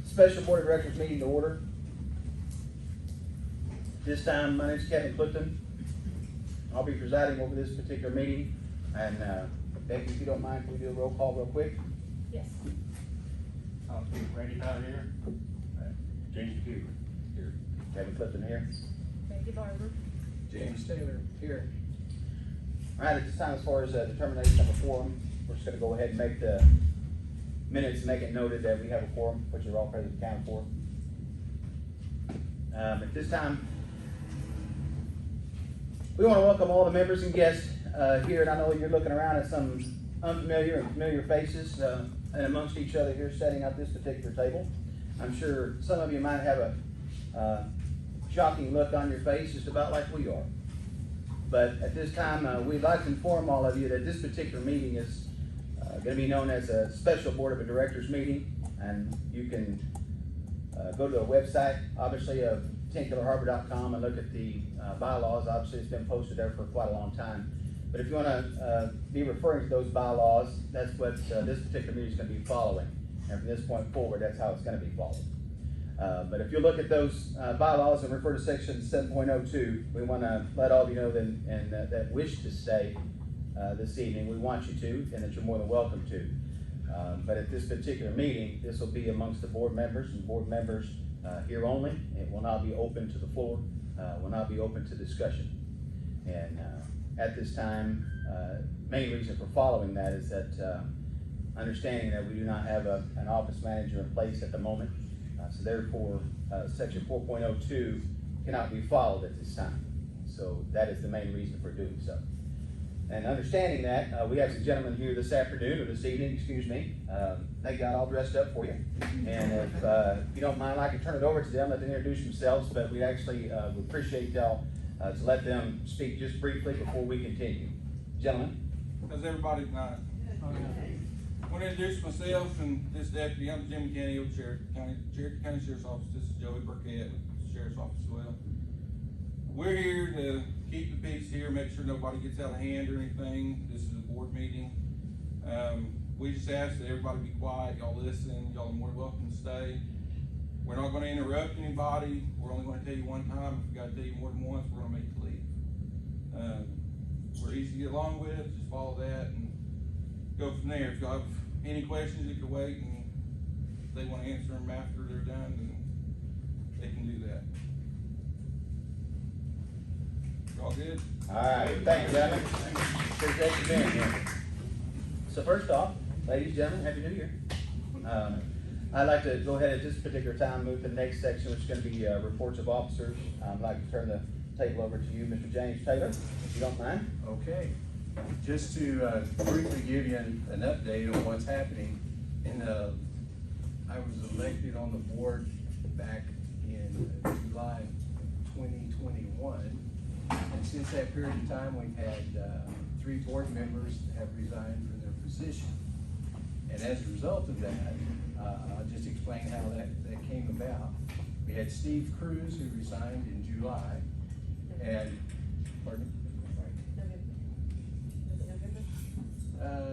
special board of directors meeting to order. This time, my name is Kevin Clifton. I'll be presiding over this particular meeting. And Becky, if you don't mind, can we do a roll call real quick? Yes. Randy Tyler here. James Cooper here. Kevin Clifton here. Becky Barber. James Taylor here. All right, at this time, as far as determination of a quorum, we're just going to go ahead and make the minutes and make it noted that we have a quorum, which are all present and accounted for. At this time, we want to welcome all the members and guests here, and I know you're looking around at some unfamiliar and familiar faces and amongst each other here setting up this particular table. I'm sure some of you might have a shocking look on your face, just about like we are. But at this time, we'd like to inform all of you that this particular meeting is going to be known as a special board of directors meeting, and you can go to the website, obviously, of TenkillerHarbor.com and look at the bylaws. Obviously, it's been posted there for quite a long time. But if you want to be referring to those bylaws, that's what this particular meeting is going to be following. And from this point forward, that's how it's going to be followed. But if you look at those bylaws and refer to section 7.02, we want to let all of you know that wish to stay this evening, we want you to, and that you're more than welcome to. But at this particular meeting, this will be amongst the board members and board members here only. It will not be open to the floor, will not be open to discussion. And at this time, main reason for following that is that understanding that we do not have an office manager in place at the moment. So therefore, section 4.02 cannot be followed at this time. So that is the main reason for doing so. And understanding that, we have some gentlemen here this afternoon, or this evening, excuse me. They got all dressed up for you. And if you don't mind, I can turn it over to them, let them introduce themselves, but we actually would appreciate y'all to let them speak just briefly before we continue. Gentlemen. How's everybody tonight? I want to introduce myself and this deputy. I'm Jim McKinney with Cherokee County Sheriff's Office. This is Joey Burkett with the Sheriff's Office as well. We're here to keep the peace here, make sure nobody gets out of hand or anything. This is a board meeting. We just ask that everybody be quiet, y'all listen, y'all are more than welcome to stay. We're not going to interrupt anybody. We're only going to tell you one time. If we got to tell you more than once, we're going to make you leave. We're easy to get along with, just follow that and go from there. If y'all have any questions, you can wait, and if they want to answer them after they're done, then they can do that. All good? All right, thank you, gentlemen. Appreciate you being here. So first off, ladies and gentlemen, Happy New Year. I'd like to go ahead at this particular time, move to the next section, which is going to be reports of officers. I'd like to turn the table over to you, Mr. James Taylor, if you don't mind. Okay. Just to briefly give you an update on what's happening. I was elected on the board back in July 2021. And since that period of time, we've had 3 board members have resigned from their position. And as a result of that, I'll just explain how that came about. We had Steve Cruz, who resigned in July. And, pardon?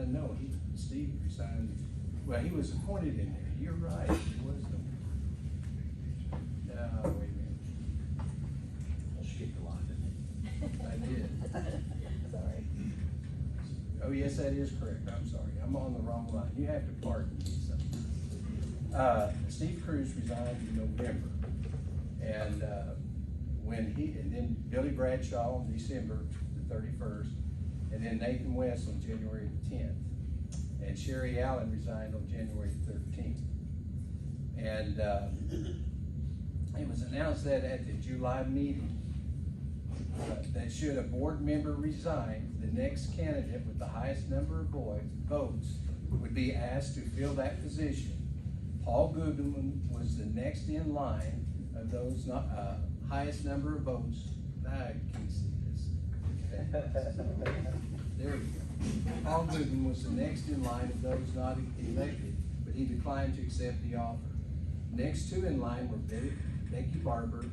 No, Steve resigned. Well, he was appointed in there. You're right. He was. Wait a minute. I skipped the line, didn't I did. Sorry. Oh, yes, that is correct. I'm sorry. I'm on the wrong line. You have to pardon me. Steve Cruz resigned in November. And and then Billy Bradshaw on December the 31st. And then Nathan West on January the 10th. And Sherry Allen resigned on January the 13th. And it was announced that at the July meeting, that should a board member resign, the next candidate with the highest number of votes would be asked to fill that position. Paul Guggenman was the next in line of those highest number of votes. I can see this. There we go. Paul Goodman was the next in line of those not elected, but he declined to accept the offer. Next 2 in line were Becky Barber,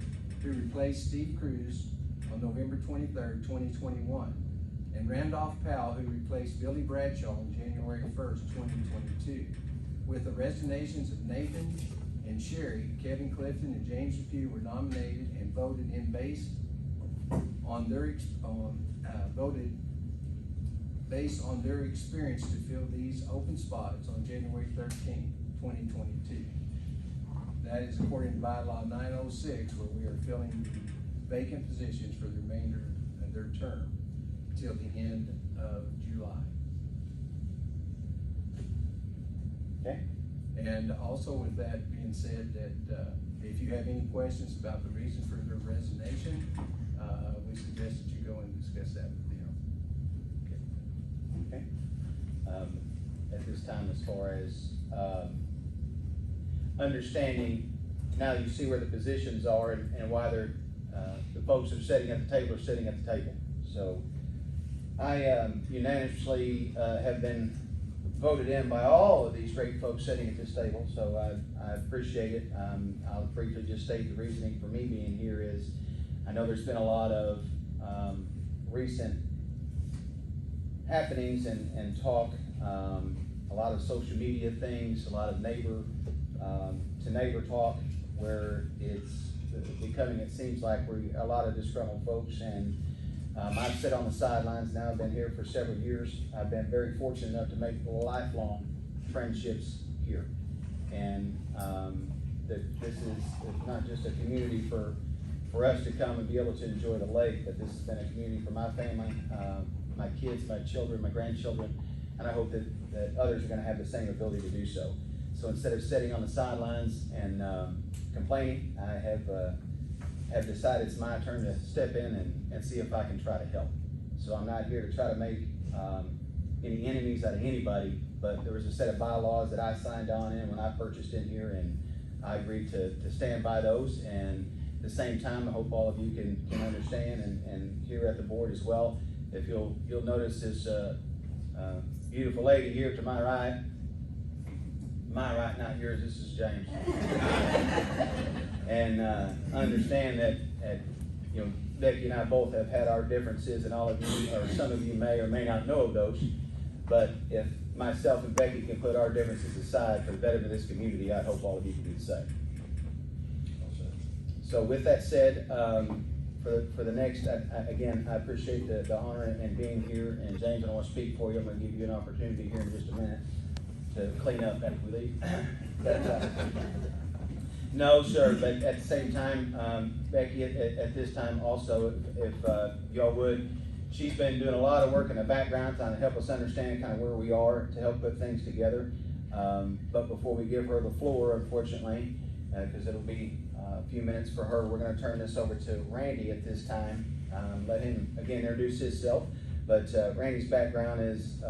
who replaced Steve Cruz on November 23rd, 2021, and Randolph Powell, who replaced Billy Bradshaw on January 1st, 2022. with the resignations of Nathan and Sherry, Kevin Clifton and James Depew were nominated and voted in based on their experience to fill these open spots on January 13th, 2022. That is according to bylaw 906, where we are filling vacant positions for the remainder of their term till the end of July. Okay. And also with that being said, that if you have any questions about the reason for their resignation, we suggest that you go and discuss that with them. Okay. At this time, as far as, understanding, now you see where the positions are and why they're, the folks that are sitting at the table are sitting at the table. So I unanimously have been voted in by all of these great folks sitting at this table, so I appreciate it. I'll briefly just state the reasoning for me being here is, I know there's been a lot of recent happenings and talk, a lot of social media things, a lot of neighbor to neighbor talk, where it's becoming, it seems like we're a lot of disgruntled folks. And I've sat on the sidelines now. I've been here for several years. I've been very fortunate enough to make lifelong friendships here. And that this is not just a community for us to come and be able to enjoy the lake, but this has been a community for my family, my kids, my children, my grandchildren, and I hope that others are gonna have the same ability to do so. So instead of sitting on the sidelines and complaining, I have decided it's my turn to step in and see if I can try to help. So I'm not here to try to make any enemies out of anybody, but there was a set of bylaws that I signed on in when I purchased in here, and I agreed to stand by those. And at the same time, I hope all of you can understand, and here at the board as well. If you'll notice this beautiful lady here to my right, not yours, this is James. And understand that Becky and I both have had our differences, and all of you, or some of you may or may not know of those. But if myself and Becky can put our differences aside for the betterment of this community, I hope all of you can do the same. So with that said, for the next, again, I appreciate the honor and being here. And James, I don't want to speak for you. I'm going to give you an opportunity here in just a minute to clean up after we leave. No, sir, but at the same time, Becky, at this time also, if y'all would, she's been doing a lot of work in the background trying to help us understand kind of where we are to help put things together. But before we give her the floor, unfortunately, because it'll be a few minutes for her, we're going to turn this over to Randy at this time. Let him, again, introduce himself. But Randy's background is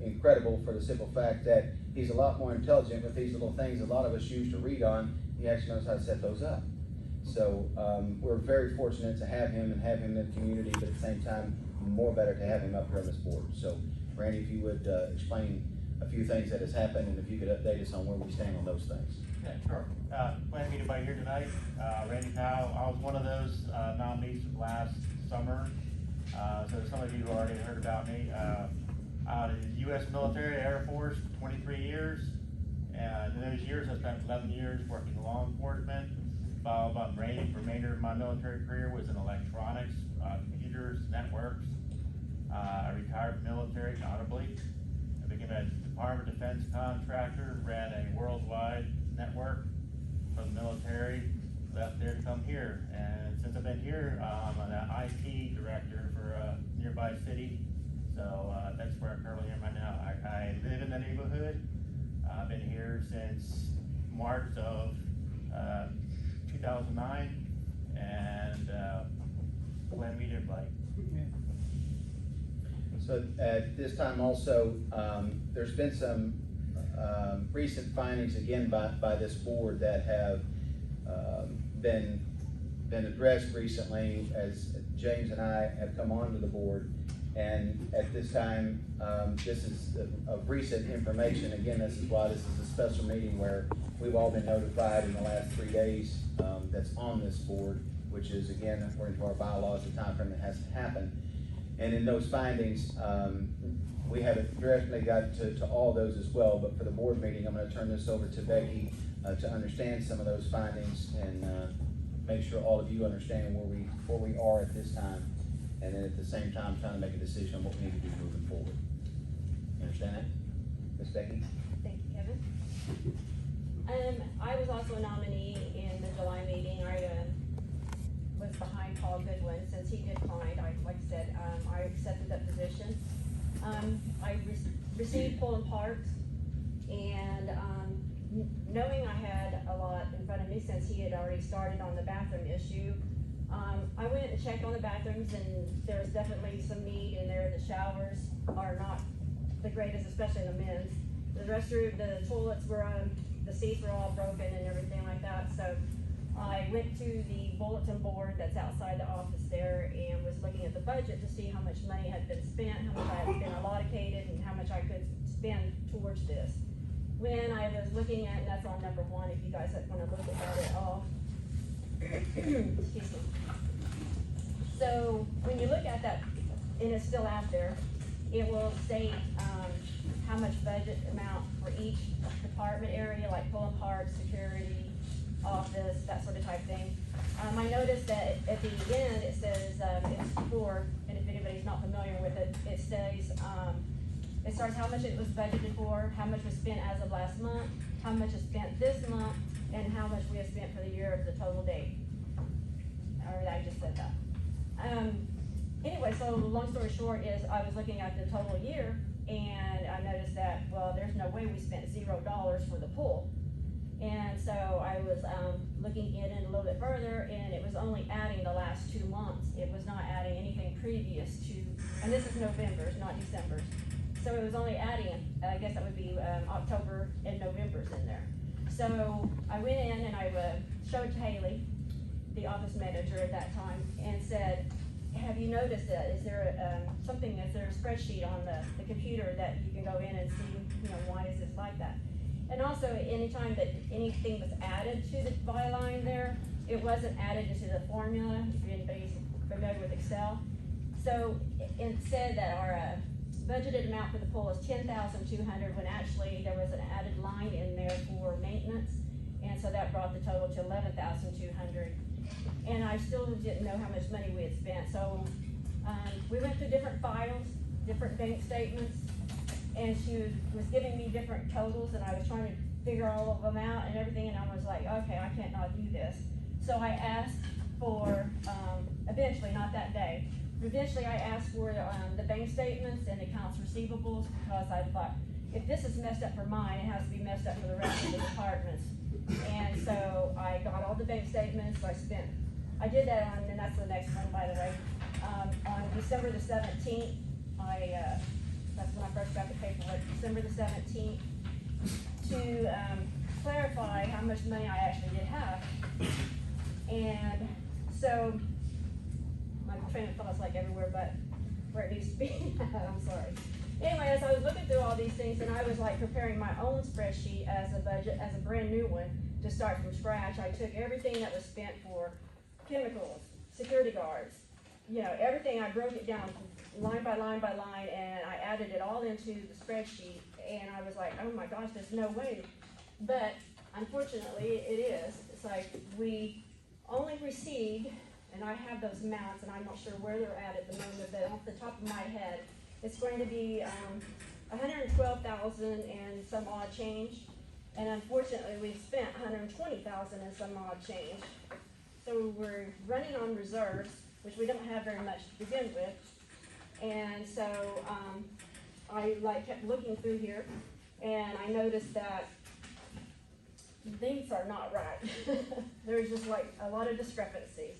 incredible, for the simple fact that he's a lot more intelligent with these little things a lot of us used to read on. He actually knows how to set those up. So we're very fortunate to have him and have him in the community, but at the same time, more better to have him up here on this board. So Randy, if you would explain a few things that has happened, and if you could update us on where we stand on those things. Yeah, sure. Glad to meet everybody here tonight. Randy Powell, I was one of those nominees from last summer. So some of you already heard about me. Out in the U.S. military, Air Force, 23 years. And in those years, I spent 11 years working in law enforcement. About the remainder of my military career was in electronics, computers, networks. I retired from the military honorably. I became a Department of Defense contractor, ran a worldwide network for the military, left there to come here. And since I've been here, I'm an IT director for a nearby city. So that's where I currently am right now. I live in the neighborhood. I've been here since March of 2009, and glad to meet everybody. So at this time also, there's been some recent findings again by this board that have been addressed recently as James and I have come onto the board. And at this time, this is of recent information. Again, this is why this is a special meeting where we've all been notified in the last 3 days that's on this board, which is, again, according to our bylaws, the time frame that has to happen. And in those findings, we haven't directly got to all those as well, but for the board meeting, I'm gonna turn this over to Becky to understand some of those findings and make sure all of you understand where we are at this time. And then at the same time, trying to make a decision on what we need to do moving forward. You understand that? Ms. Becky? Thank you, Kevin. I was also a nominee in the July meeting. I was behind Paul Goodwin since he declined. Like I said, I accepted that position. I received pulling parts, and knowing I had a lot in front of me since he had already started on the bathroom issue, I went and checked on the bathrooms, and there's definitely some need in there. The showers are not the greatest, especially in the men's. The restroom, the toilets were, the seats were all broken and everything like that. So I went to the bulletin board that's outside the office there and was looking at the budget to see how much money had been spent, how much I had been allocated, and how much I could spend towards this. When I was looking at, and that's on number 1, if you guys want to look at that at all. Excuse me. So when you look at that, and it's still out there, it will state how much budget amount for each department area, like pulling parts, security, office, that sort of type thing. I noticed that at the end it says it's for, and if anybody's not familiar with it, it says it starts how much it was budgeted for, how much was spent as of last month, how much is spent this month, and how much we have spent for the year of the total date. Or I just said that. Anyway, so long story short is I was looking at the total year, and I noticed that, well, there's no way we spent $0 for the pool. And so I was looking in a little bit further, and it was only adding the last 2 months. It was not adding anything previous to, and this is November's, not December's. So it was only adding, I guess that would be October and November's in there. So I went in and I showed Haley, the office manager at that time, and said, have you noticed that? Is there something, is there a spreadsheet on the computer that you can go in and see, why is this like that? And also, anytime that anything was added to the byline there, it wasn't added into the formula, if anybody's familiar with Excel. So it said that our budgeted amount for the pool is $10,200 when actually there was an added line in there for maintenance. And so that brought the total to $11,200. And I still didn't know how much money we had spent. So we went through different files, different bank statements, and she was giving me different totals, and I was trying to figure all of them out and everything, and I was like, okay, I can't not do this. So I asked for, eventually, not that day, eventually I asked for the bank statements and accounts receivables, because I thought, if this is messed up for mine, it has to be messed up for the rest of the departments. And so I got all the bank statements. I did that on, and that's the next one, by the way, on December the 17th, that's when I first got the paperwork, December the 17th, to clarify how much money I actually did have. And so, my train of thought's like everywhere but where it needs to be. I'm sorry. Anyway, as I was looking through all these things, and I was like preparing my own spreadsheet as a budget, as a brand new one, to start from scratch, I took everything that was spent for chemicals, security guards, everything, I broke it down line by line by line, and I added it all into the spreadsheet, and I was like, oh my gosh, there's no way. But unfortunately, it is. It's like we only received, and I have those amounts, and I'm not sure where they're at the moment, but off the top of my head, it's going to be $112,000 and some odd change. And unfortunately, we've spent $120,000 and some odd change. So we're running on reserves, which we don't have very much to begin with. And so I kept looking through here, and I noticed that things are not right. There's just like a lot of discrepancies.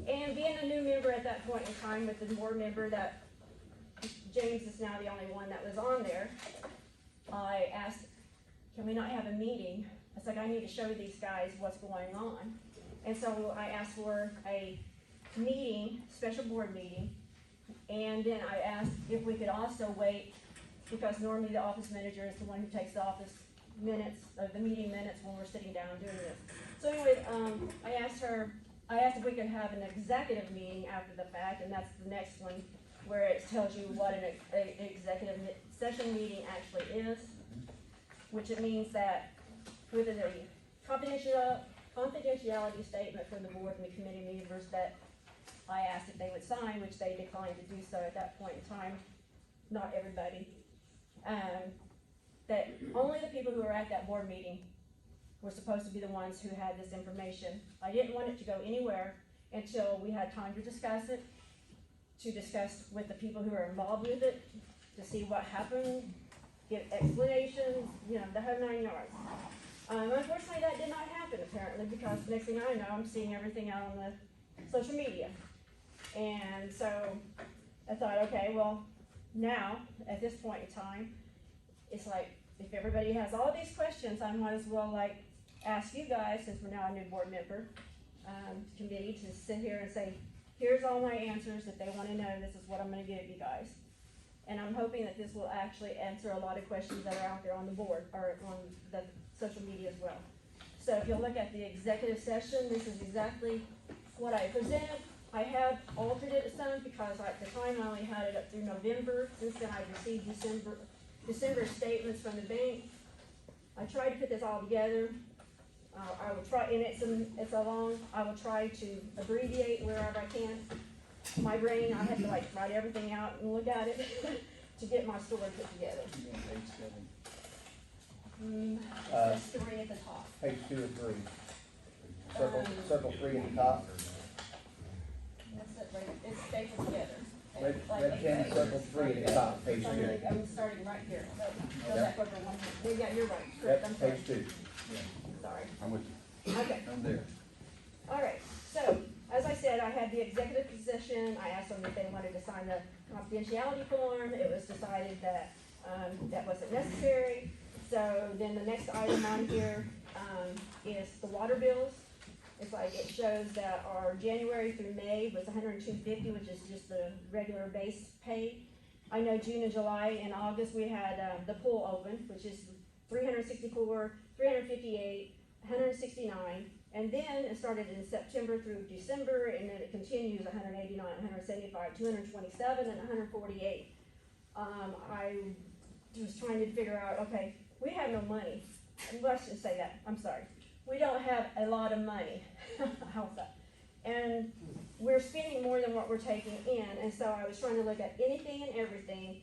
And being a new member at that point in time, with the board member that James is now the only one that was on there, I asked, can we not have a meeting? It's like, I need to show these guys what's going on. And so I asked for a meeting, special board meeting, and then I asked if we could also wait, because normally the office manager is the one who takes the office minutes, or the meeting minutes when we're sitting down doing this. So anyway, I asked if we could have an executive meeting after the fact, and that's the next one, where it tells you what an executive session meeting actually is, which it means that with a confidentiality statement from the board and the committee members that I asked if they would sign, which they declined to do so at that point in time, not everybody. That only the people who were at that board meeting were supposed to be the ones who had this information. I didn't want it to go anywhere until we had time to discuss it, to discuss with the people who are involved with it, to see what happened, give explanations, you know, the whole 9 yards. Unfortunately, that did not happen apparently, because next thing I know, I'm seeing everything out on the social media. And so I thought, okay, well, now, at this point in time, it's like, if everybody has all these questions, I might as well like ask you guys, since we're now a new board member, committee, to sit here and say, here's all my answers. If they wanna know, this is what I'm gonna give you guys. And I'm hoping that this will actually answer a lot of questions that are out there on the board, or on the social media as well. So if you'll look at the executive session, this is exactly what I presented. I have altered it some because at the time I only had it up through November. Since then I've received December statements from the bank. I tried to put this all together. I will try, and it's a long, I will try to abbreviate wherever I can. My brain, I have to like write everything out and look at it to get my story put together. Page 7. It says 3 at the top. Page 2 or 3. Circle 3 at the top. That's it, right, it's stapled together. Red Like, pen, circle 3 at the top, page 2. I'm starting right here. Go back over one. Yeah, you're right. Correct, I'm Yep, sorry. page 2. Sorry. I'm with you. Okay. I'm there. All right, so, as I said, I had the executive position. I asked them if they wanted to sign the confidentiality form. It was decided that, that wasn't necessary. So then the next item on here, is the water bills. It's like, it shows that our January through May was $102.50, which is just the regular base pay. I know June and July and August, we had, the pool open, which is $364, $358, $169. And then it started in September through December, and then it continues $189, $175, $227, and $148. I was trying to figure out, okay, we have no money. Let's just say that, I'm sorry. We don't have a lot of money. How's that? And we're spending more than what we're taking in, and so I was trying to look at anything and everything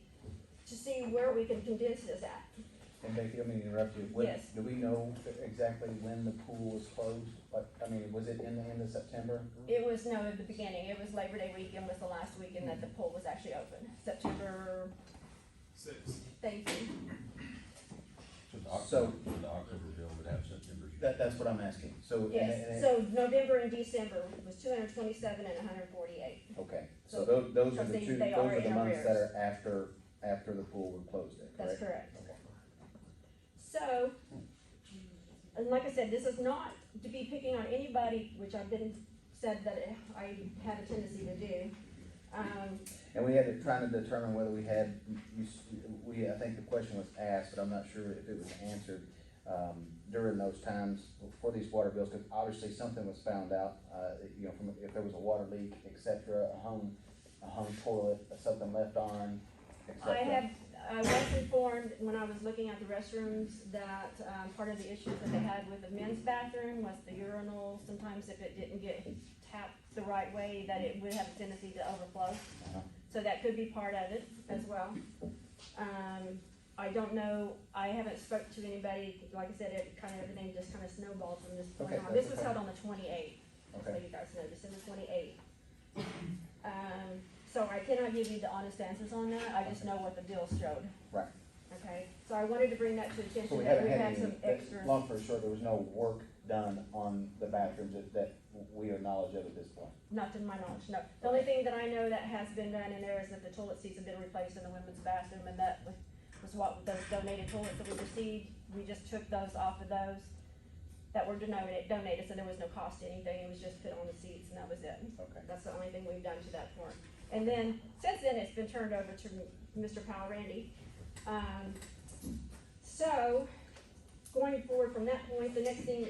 to see where we can condense this at. And Becky, I mean to interrupt you. When- Yes. Do we know exactly when the pool was closed? Like, I mean, was it in the end of September? It was, no, at the beginning, it was Labor Day weekend was the last weekend that the pool was actually open. September 6th. Thank you. So the October bill would have September. That's what I'm asking. So, Yes, so November and December was $227 and $148. okay, so So those are the trustees, two, they those are are the in months that arrears. are after the pool was closed then, correct? That's correct. Okay. So, and like I said, this is not to be picking on anybody, which I've been said that I have a tendency to do. And we had to try to determine whether we had, I think the question was asked, but I'm not sure if it was answered, during those times for these water bills, because obviously something was found out, you know, from, if there was a water leak, et cetera, a hung toilet, something left on, et cetera. I was informed when I was looking at the restrooms that, part of the issues that they had with the men's bathroom was the urinal. Sometimes if it didn't get tapped the right way, that it would have a tendency to overflow. Uh-huh. So that could be part of it as well. I don't know, I haven't spoke to anybody, like I said, everything just kind of snowballed from this point Okay, on. that's This was okay. held on the 28th, so Okay. you guys know, December 28th. So I cannot give you the honest answers on that, I just know what the bills showed. Right. Okay, so I wanted to bring that to So attention, we that haven't we had had any, some extra. long story short, there was no work done on the bathrooms that we are knowledge of at this point. Not to my knowledge, no. The only thing that I know that has been done in there is that the toilet seats have been replaced in the women's bathroom, and that was what those donated toilets that we received, we just took those off of those that were donated, so there was no cost to anything, it was just put on the seats, and that was it. Okay. That's the only thing we've done to that point. And then, since then, it's been turned over to Mr. Powell Randy. So, going forward from that point, the next thing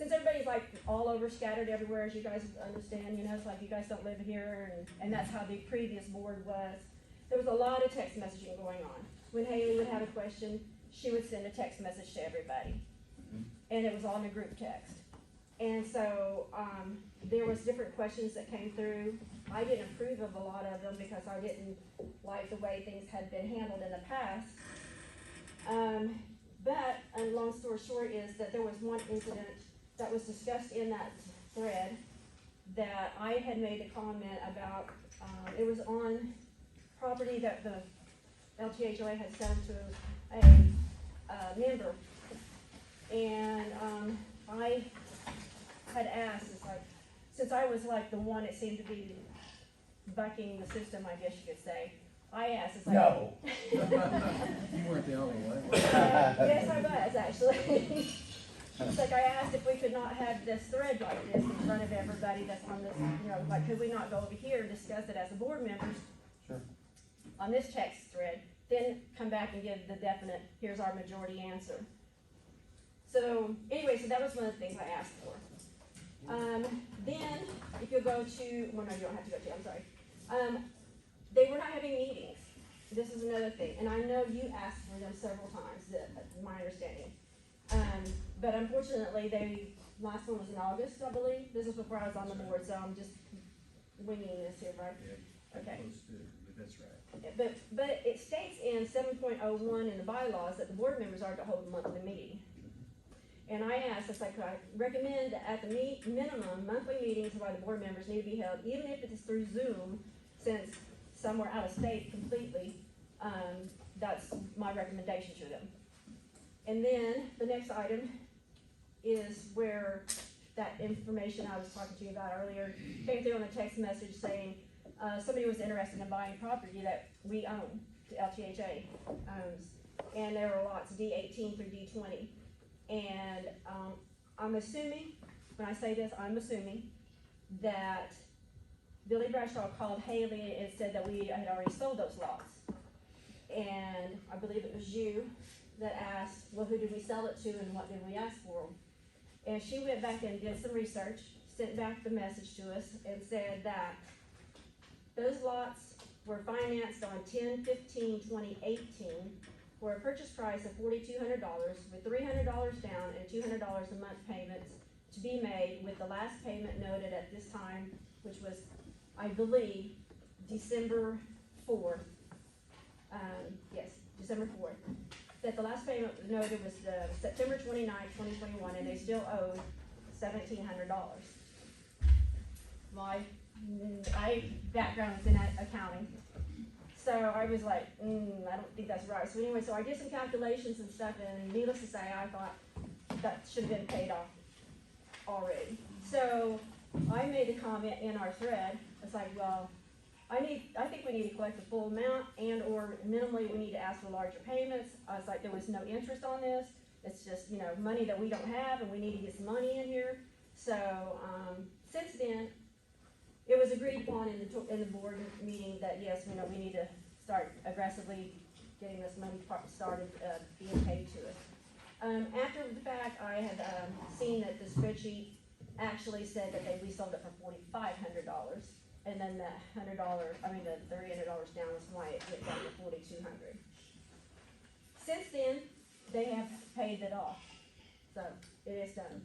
since everybody's like all over scattered everywhere, as you guys understand, you know, it's like you guys don't live here, and that's how the previous board was. There was a lot of text messaging going on. When Haley would have a question, she would send a text message to everybody. And it was all in a group text. And so, there was different questions that came through. I didn't approve of a lot of them because I didn't like the way things had been handled in the past. But, long story short is that there was one incident that was discussed in that thread that I had made a comment about. It was on property that the LTHOA had sold to a member. And, I had asked, it's like, since I was like the one that seemed to be bucking the system, I guess you could say, I asked, it's like. No. You weren't the only one. Yes, I was, actually. It's like I asked if we could not have this thread like this in front of everybody that's on this, you know, like, could we not go over here and discuss it as a board members? Sure. On this text thread, then come back and give the definite, here's our majority answer. So, anyway, so that was one of the things I asked for. Then, if you'll go to, well, no, you don't have to go to, I'm sorry. They were not having meetings. This is another thing, and I know you asked for them several times, my understanding. But unfortunately, last one was in August, I believe. This is before I was on the board, so I'm just winging this here, right? Yeah, Okay. close to it, but that's right. But it states in 7.01 in the bylaws that the board members are to hold a monthly meeting. And I asked, it's like, I recommend that at the minimum, monthly meetings by the board members need to be held, even if it is through Zoom, since some were out of state completely. That's my recommendation to them. And then the next item is where that information I was talking to you about earlier came through on a text message saying somebody was interested in buying property that we own, the LTHA owns, and there were lots D18 through D20. And I'm assuming, when I say this, I'm assuming that Billy Bradshaw called Haley and said that we had already sold those lots. And I believe it was you that asked, well, who did we sell it to and what did we ask for? And she went back and did some research, sent back the message to us and said that those lots were financed on 10/15/2018 for a purchase price of $4,200 with $300 down and $200 a month payments to be made, with the last payment noted at this time, which was, I believe, December 4th. Yes, December 4th. That the last payment noted was September 29th, 2021, and they still owed $1,700. My background is in accounting. So I was like, I don't think that's right. So anyway, so I did some calculations and stuff, and needless to say, I thought that should have been paid off already. So I made the comment in our thread. It's like, well, I think we need to collect the full amount, and or minimally we need to ask for larger payments. I was like, there was no interest on this. It's just, you know, money that we don't have, and we need to get some money in here. So since then, it was agreed upon in the board meeting that yes, you know, we need to start aggressively getting this money started being paid to us. After the fact, I had seen that the spreadsheet actually said that we sold it for $4,500, and then the $300 down was why it went down to $4,200. Since then, they have paid it off, so it is done.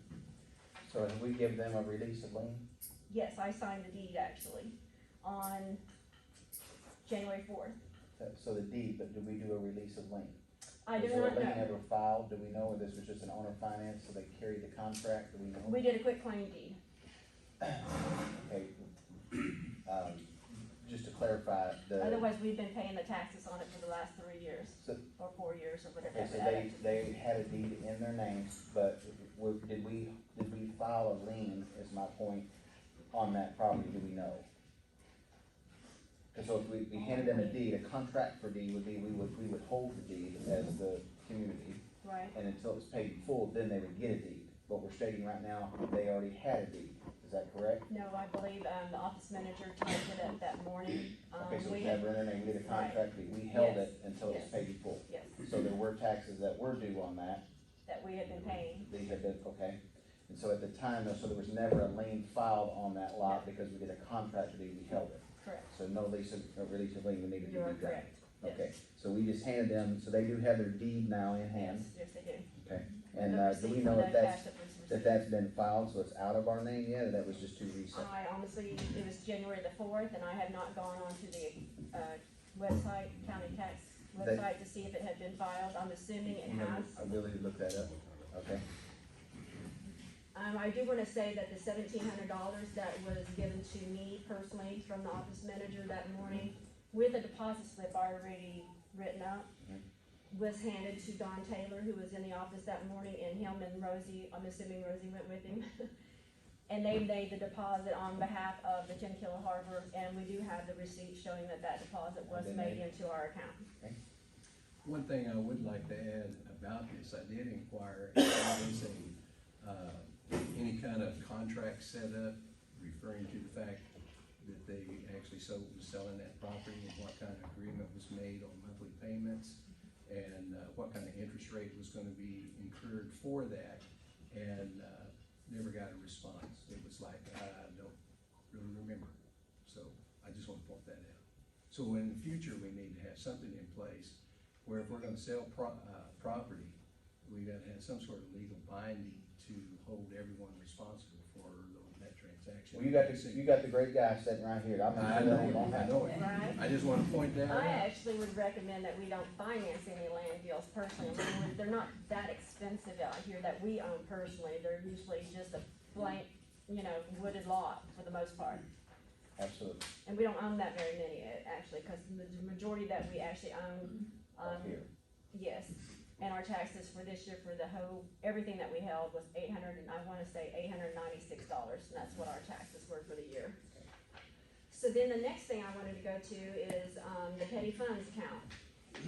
So did we give them a release of lien? Yes, I signed the deed actually on January 4th. So the deed, but did we do a release of lien? I do Was there not a lien know. ever filed? Do we know, or this was just an owner finance, so they carried the contract? Do we know? We did a quick claim deed. Okay. Just to clarify, Otherwise, we've been paying the taxes on it for the last 3 years, So- or 4 years, or whatever. okay, so they had a deed in their names, but did we file a lien, is my point, on that property? Do we know? Because so if we handed them a deed, a contract for deed would be, we would hold the deed as the community, Right. and until it's paid in full, then they would get a deed. But we're stating right now, they already had a deed. Is that correct? No, I believe, the office manager typed it up that morning. Okay, so we it's had- never in their name, we did a contract deed, we held Yes. it until it's Yes. paid in full. Yes, So there were taxes that were due on that, that we had been paying. they had been, okay. And so at the time, so there was never a lien filed on that lot because we did a contract deed, we held it. Correct. So no lease of, or release of lien needed to be You are done. correct. Yes. Okay, so we just handed them, so they do have their deed now in hand, Yes, they do. okay? And, The do we receipt know for if the that's, cash was that received. that's been filed, so it's out of our name yet, or that was just too recent? I honestly, it was January the 4th, and I have not gone onto the, website, county tax website to see if it had been filed. I'm assuming it has. I really did look that up, okay? I do wanna say that the $1,700 that was given to me personally from the office manager that morning, with a deposit slip already written up, was handed to Don Taylor, who was in the office that morning, and him and Rosie, I'm assuming Rosie went with him. And they made the deposit on behalf of the Temecula Harbor, and we do have the receipt showing that that deposit was made into our account. One thing I would like to add about this, I did inquire if there was any kind of contract set up referring to the fact that they actually was selling that property, and what kind of agreement was made on monthly payments, and what kind of interest rate was gonna be incurred for that, and never got a response. It was like, I don't really remember. So I just want to point that out. So in the future, we need to have something in place where if we're gonna sell property, we gotta have some sort of legal binding to hold everyone responsible for that transaction. Well, you got the great guy sitting right here. I'm I gonna know, I know it. Right. I just wanna point that out. I actually would recommend that we don't finance any land deals personally. I mean, they're not that expensive out here that we own personally. They're usually just a blank, wooded lot for the most part. Absolutely, And we don't own that very many, actually, because the majority that we actually own, up here. yes. And our taxes for this year for the whole, everything that we held was $896, and that's what our taxes were for the year. So then the next thing I wanted to go to is, the petty funds account.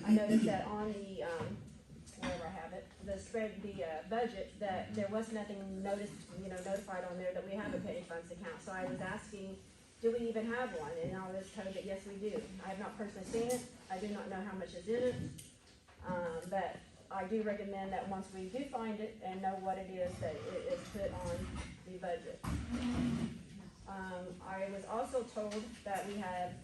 I noticed that on the, wherever I have it, the budget, that there was nothing notified on there that we have a petty funds account. So I was asking, do we even have one? And I was told that yes, we do. I have not personally seen it. I do not know how much is in it. But I do recommend that once we do find it and know what it is, that it is put on the budget. I was also told that we had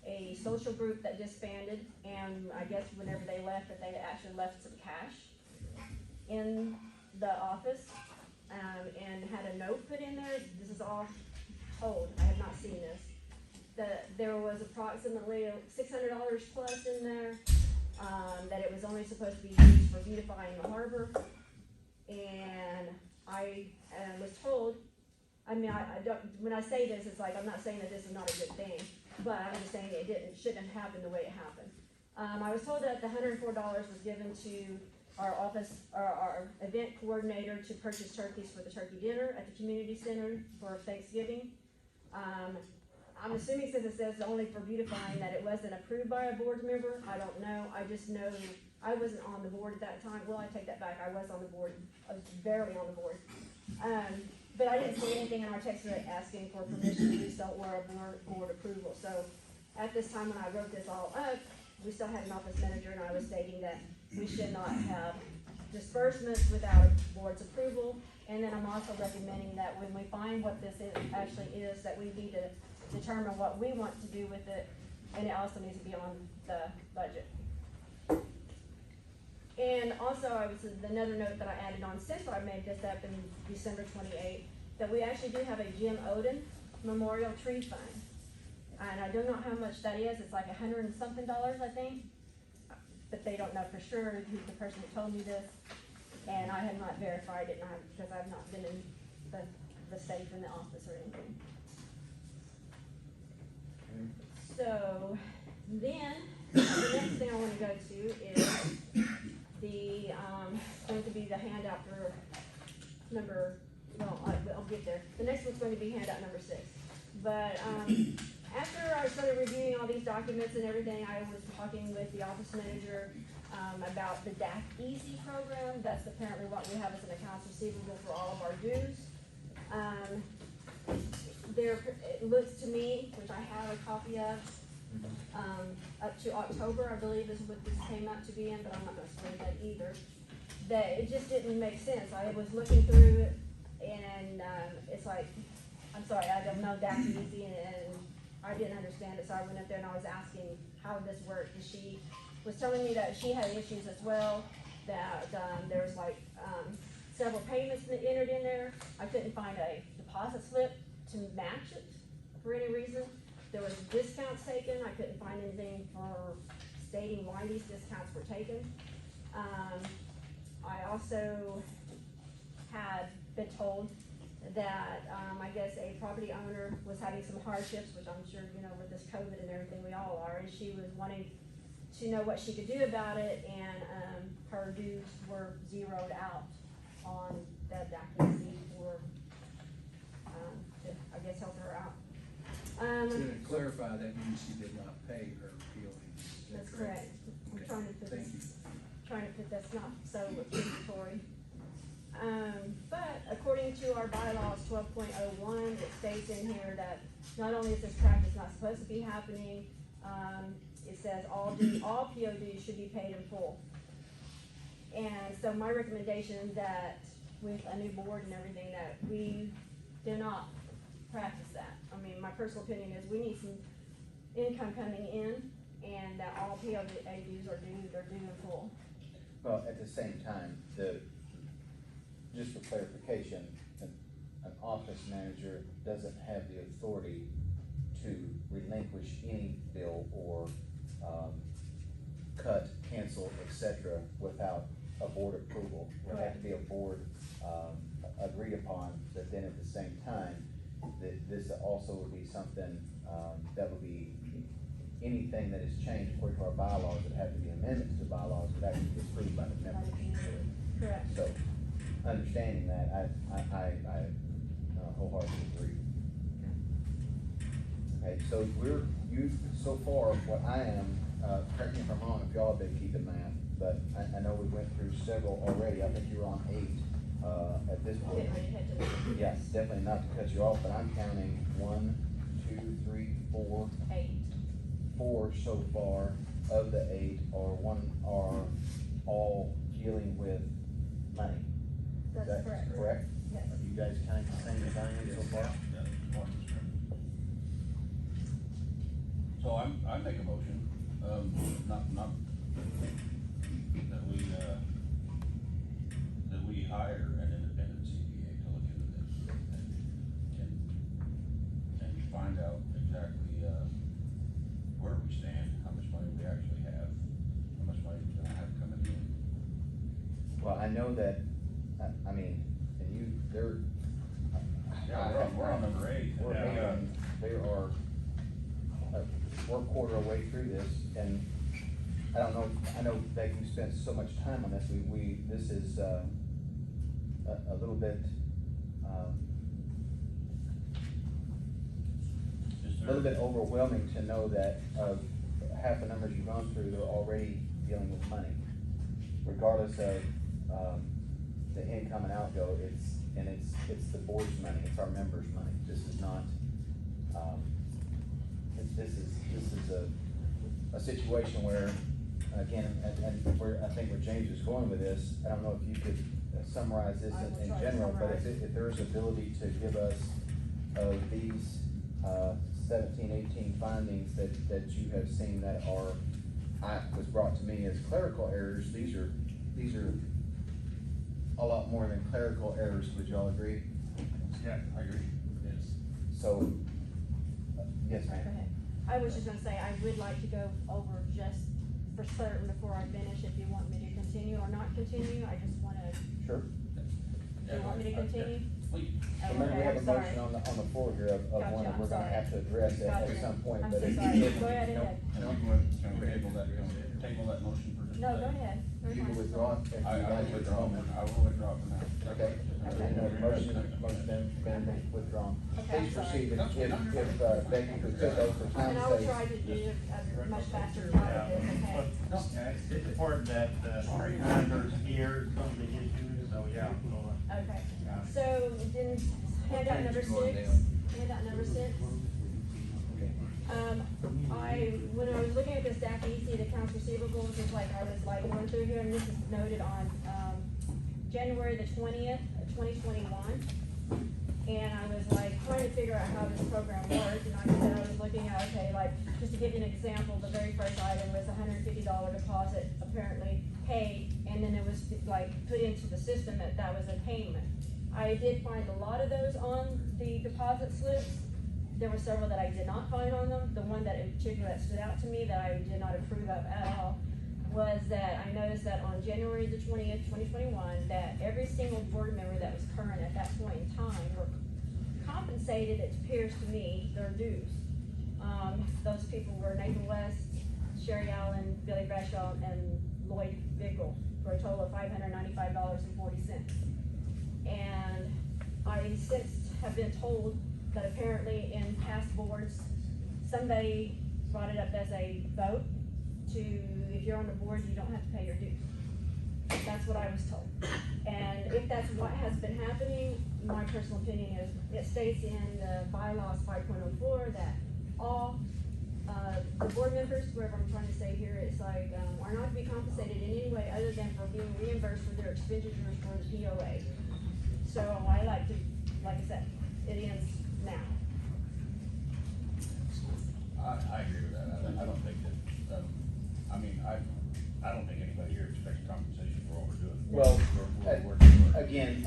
a social group that disbanded, and I guess whenever they left, that they actually left some cash in the office, and had a note put in there. This is all told, I have not seen this, that there was approximately $600 plus in there, that it was only supposed to be used for beautifying the harbor. And I was told, I don't, when I say this, it's like, I'm not saying that this is not a good thing, but I'm just saying it shouldn't have happened the way it happened. I was told that the $104 was given to our office, our event coordinator, to purchase turkeys for the turkey dinner at the community center for Thanksgiving. I'm assuming, since it says only for beautifying, that it wasn't approved by a board member. I don't know. I just know I wasn't on the board at that time. Well, I take that back. I was on the board. I was barely on the board. But I didn't see anything in our text asking for permission to do so or a board approval. So at this time, when I wrote this all up, we still had an office manager, and I was stating that we should not have disbursements without a board's approval. And then I'm also recommending that when we find what this actually is, that we need to determine what we want to do with it, and it also needs to be on the budget. And also, another note that I added on since I made this up in December 28th, that we actually do have a Jim Oden Memorial Tree Fund. And I don't know how much that is. It's like $100 and something, I think. But they don't know for sure who's the person who told me this. And I have not verified it, because I've not been in the safe in the office or anything. So then, the next thing I want to go to is going to be the handout for I'll get there. The next one's going to be handout number 6. But after I started reviewing all these documents and everything, I was talking with the office manager about the DAC Easy program. That's apparently what we have as an accounts receivable for all of our dues. It looks to me, which I have a copy of, up to October, I believe is what this came out to be in, but I'm not going to swear that either, that it just didn't make sense. I was looking through it, and, it's like, I'm sorry, I don't know that easy, and I didn't understand it, so I went up there and I was asking how this worked, and she was telling me that she had issues as well, that, there was like, several payments that entered in there. I couldn't find a deposit slip to match it for any reason. There was discounts taken, I couldn't find anything for stating why these discounts were taken. I also had been told that, I guess a property owner was having some hardships, which I'm sure, you know, with this COVID and everything, we all are, and she was wanting to know what she could do about it, and, her dues were zeroed out on that document for, to, I guess, help her out. To clarify, that means she did not pay her POD. That's correct. I'm Okay. trying to put Thank this, you. trying to put that's not so accusatory. But according to our bylaws 12.01, it states in here that not only is this practice not supposed to be happening, it says all PODs should be paid in full. And so my recommendation is that with a new board and everything, that we do not practice that. I mean, my personal opinion is we need some income coming in, and that all POD dues are due in full. Well, at the same time, just for clarification, an office manager doesn't have the authority to relinquish any bill or, cut, cancel, etc. without a board approval. It would have to be a board, agreed upon, but then at the same time, this also would be something, that would be, anything that is changed according to our bylaws, would have to be amendments to bylaws, would have to be approved by the members. Correct. So, understanding that, I wholeheartedly agree. Okay, so so far, what I am, correct me if I'm wrong, if y'all have been keeping math, but I know we went through several already, I think you were on 8, at this point. Getting ready to head to the. Yes, definitely not to cut you off, but I'm counting 1, 2, 3, 4, 8. 4 so far. Of the 8 are all dealing with money. Is That's that correct. correct? Yes. Are you guys kind of saying the Diane so far? So I make a motion, not, that we hire an independent CPA to look into this and find out exactly, where we stand, how much money we actually have, how much money we're gonna have coming in. Well, I know that, I mean, and you, Yeah, we're on number 8. We're Yeah. we're a quarter of the way through this, and I don't know, I know that you spent so much time on this, this is, a little bit, Is a little there- bit overwhelming to know that of half the numbers you've gone through, they're already dealing with money. Regardless of, the income and outgo, it's the board's money, it's our members' money. This is not, this is a situation where, again, and where, I think where James is going with this, I don't know if you could summarize this I will in try to general, but summarize. if there is ability to give us, these, 17, 18 findings that you have seen that was brought to me as clerical errors, these are a lot more than clerical errors, would y'all agree? Yeah, I agree. Yes. So, yes, Go ma'am. ahead. I was just gonna say, I would like to go over just for certain before I finish, if you want me to continue or not continue, I just wanna, Sure. do you want me to continue? Please. Oh, Remember, we okay, have a I'm sorry. motion on the floor here of Gotcha, one that I'm we're gonna sorry. have to address at Gotcha. some point, I'm but so if sorry. if- Go ahead, no, ahead. Can no, we go ahead, can we table that motion for just? No, go ahead. Go You can ahead. withdraw it if you I like will at the withdraw, moment. I will withdraw for now. Okay. Okay. No, motion been withdrawn. Okay, I'm Please sorry. proceed, if Becky could put those for And time's I will sake. try to do a much faster job of this, okay? Yeah, it's important that, members hear some of the issues, so yeah. Okay, so then handout number 6, Going down. handout number 6. When I was looking at this DAC the accounts receivables, it's like, I was like going through here, and this is noted on, January the 20th, 2021. And I was like trying to figure out how this program worked, and like I said, I was looking at, okay, like, just to give you an example, the very first item was $150 deposit apparently paid, and then it was like put into the system that was a payment. I did find a lot of those on the deposit slips. There were several that I did not find on them. The one that in particular that stood out to me that I did not approve of at all was that I noticed that on January the 20th, 2021, that every single board member that was current at that point in time were compensated, it appears to me, their dues. Those people were Nathan West, Sherry Allen, Billy Bradshaw, and Lloyd Bickle, for a total of $595.40. And I since have been told that apparently in past boards, somebody brought it up as a vote to, if you're on the board, you don't have to pay your dues. That's what I was told. And if that's what has been happening, my personal opinion is, it states in the bylaws 5.04 that all, the board members, wherever I'm trying to say here, it's like, are not to be compensated in any way other than for being reimbursed for their expenditures for the POA. So I like to, like I said, it ends now. I agree with that. I don't think that, I mean, I don't think anybody here expects compensation for what we're doing. Well, We're doing it. again,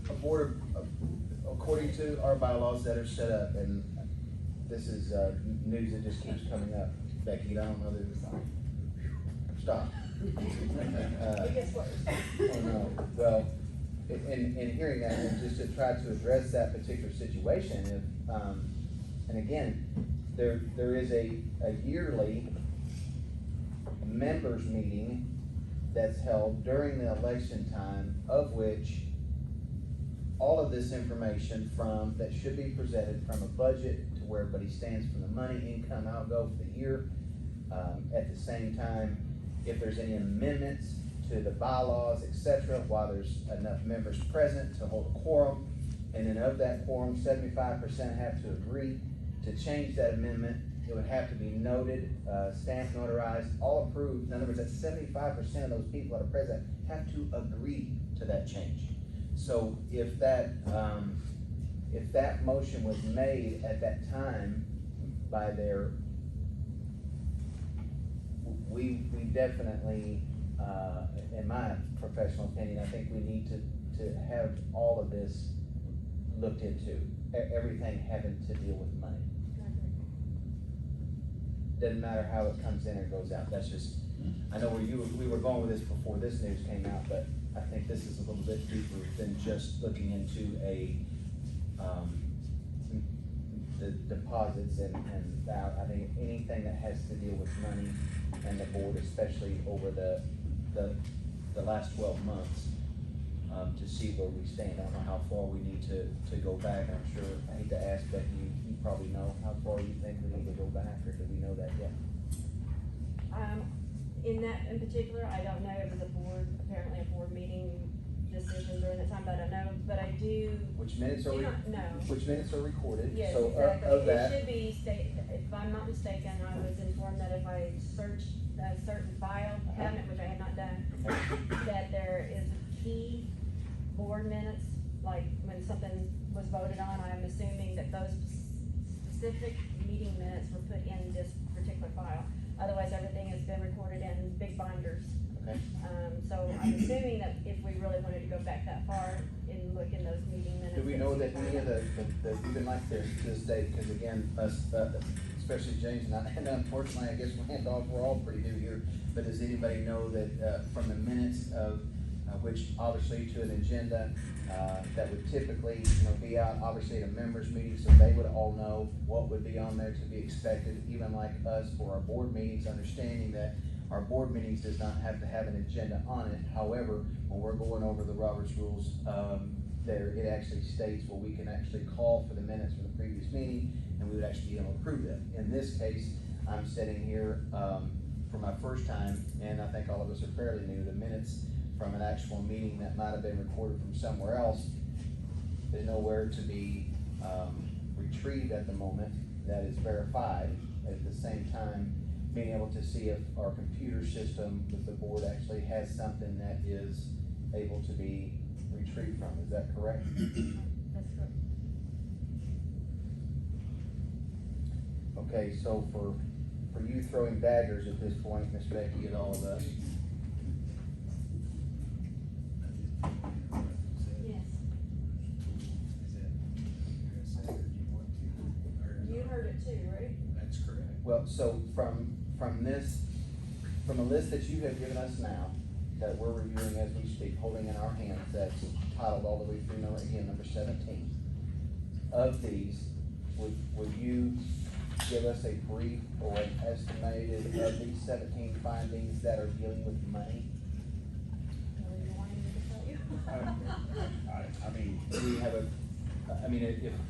a board, according to our bylaws that are set up, and this is, news that just keeps coming up. Becky, I don't know that it's on. Stop. It gets worse. Oh, no. Well, in hearing that, and just to try to address that particular situation, if, and again, there is a yearly members meeting that's held during the election time, of which all of this information from, that should be presented from a budget to where everybody stands from the money, income, outgo for the year. At the same time, if there's any amendments to the bylaws, etc., while there's enough members present to hold a quorum, and then of that quorum, 75% have to agree to change that amendment. It would have to be noted, stamped, notarized, all approved. In other words, that 75% of those people that are present have to agree to that change. So if that motion was made at that time by their, we definitely, in my professional opinion, I think we need to have all of this looked into, everything having to deal with money. Doesn't matter how it comes in or goes out. That's just, I know where we were going with this before this news came out, but I think this is a little bit deeper than just looking into the deposits and that. I think anything that has to deal with money and the board, especially over the last 12 months, to see where we stand. I don't know how far we need to go back. I'm sure, I hate to ask, but you probably know how far you think we need to go back, or do we know that yet? In that in particular, I don't know. It was apparently a board meeting decision during the time, but I don't know. But I do. Which minutes are do not know. Which minutes are recorded? Yes, So exactly. of that, It should be if I'm not mistaken, I was informed that if I search a certain file cabinet, which I have not done, that there is key board minutes, like when something was voted on. I'm assuming that those specific meeting minutes were put in this particular file. Otherwise, everything has been recorded in big binders. Okay. So I'm assuming that if we really wanted to go back that far and look in those meeting minutes. do we know that any of the even like this date, because again, us, especially James and I, and unfortunately, I guess Randolph, we're all pretty new here, but does anybody know that, from the minutes of, which obviously to an agenda, that would typically, be out obviously at a members meeting, so they would all know what would be on there to be expected, even like us for our board meetings, understanding that our board meetings does not have to have an agenda on it. However, when we're going over the Roberts rules, there, it actually states where we can actually call for the minutes from the previous meeting, and we would actually be able to approve them. In this case, I'm sitting here, for my first time, and I think all of us are fairly new, the minutes from an actual meeting that might have been recorded from somewhere else, there's nowhere to be retrieved at the moment that is verified. At the same time, being able to see if our computer system with the board actually has something that is able to be retrieved from. Is that correct? That's correct. Okay, so for you throwing daggers at this point, Miss Becky, at all of us, Yes. You heard it too, right? That's correct. well, so from a list that you have given us now, that we're reviewing as we speak, holding in our hands, that's titled all the way through number 17. Of these, would you give us a brief or an estimated of these 17 findings that are dealing with money? Or you wanted me to tell you? I mean, do we have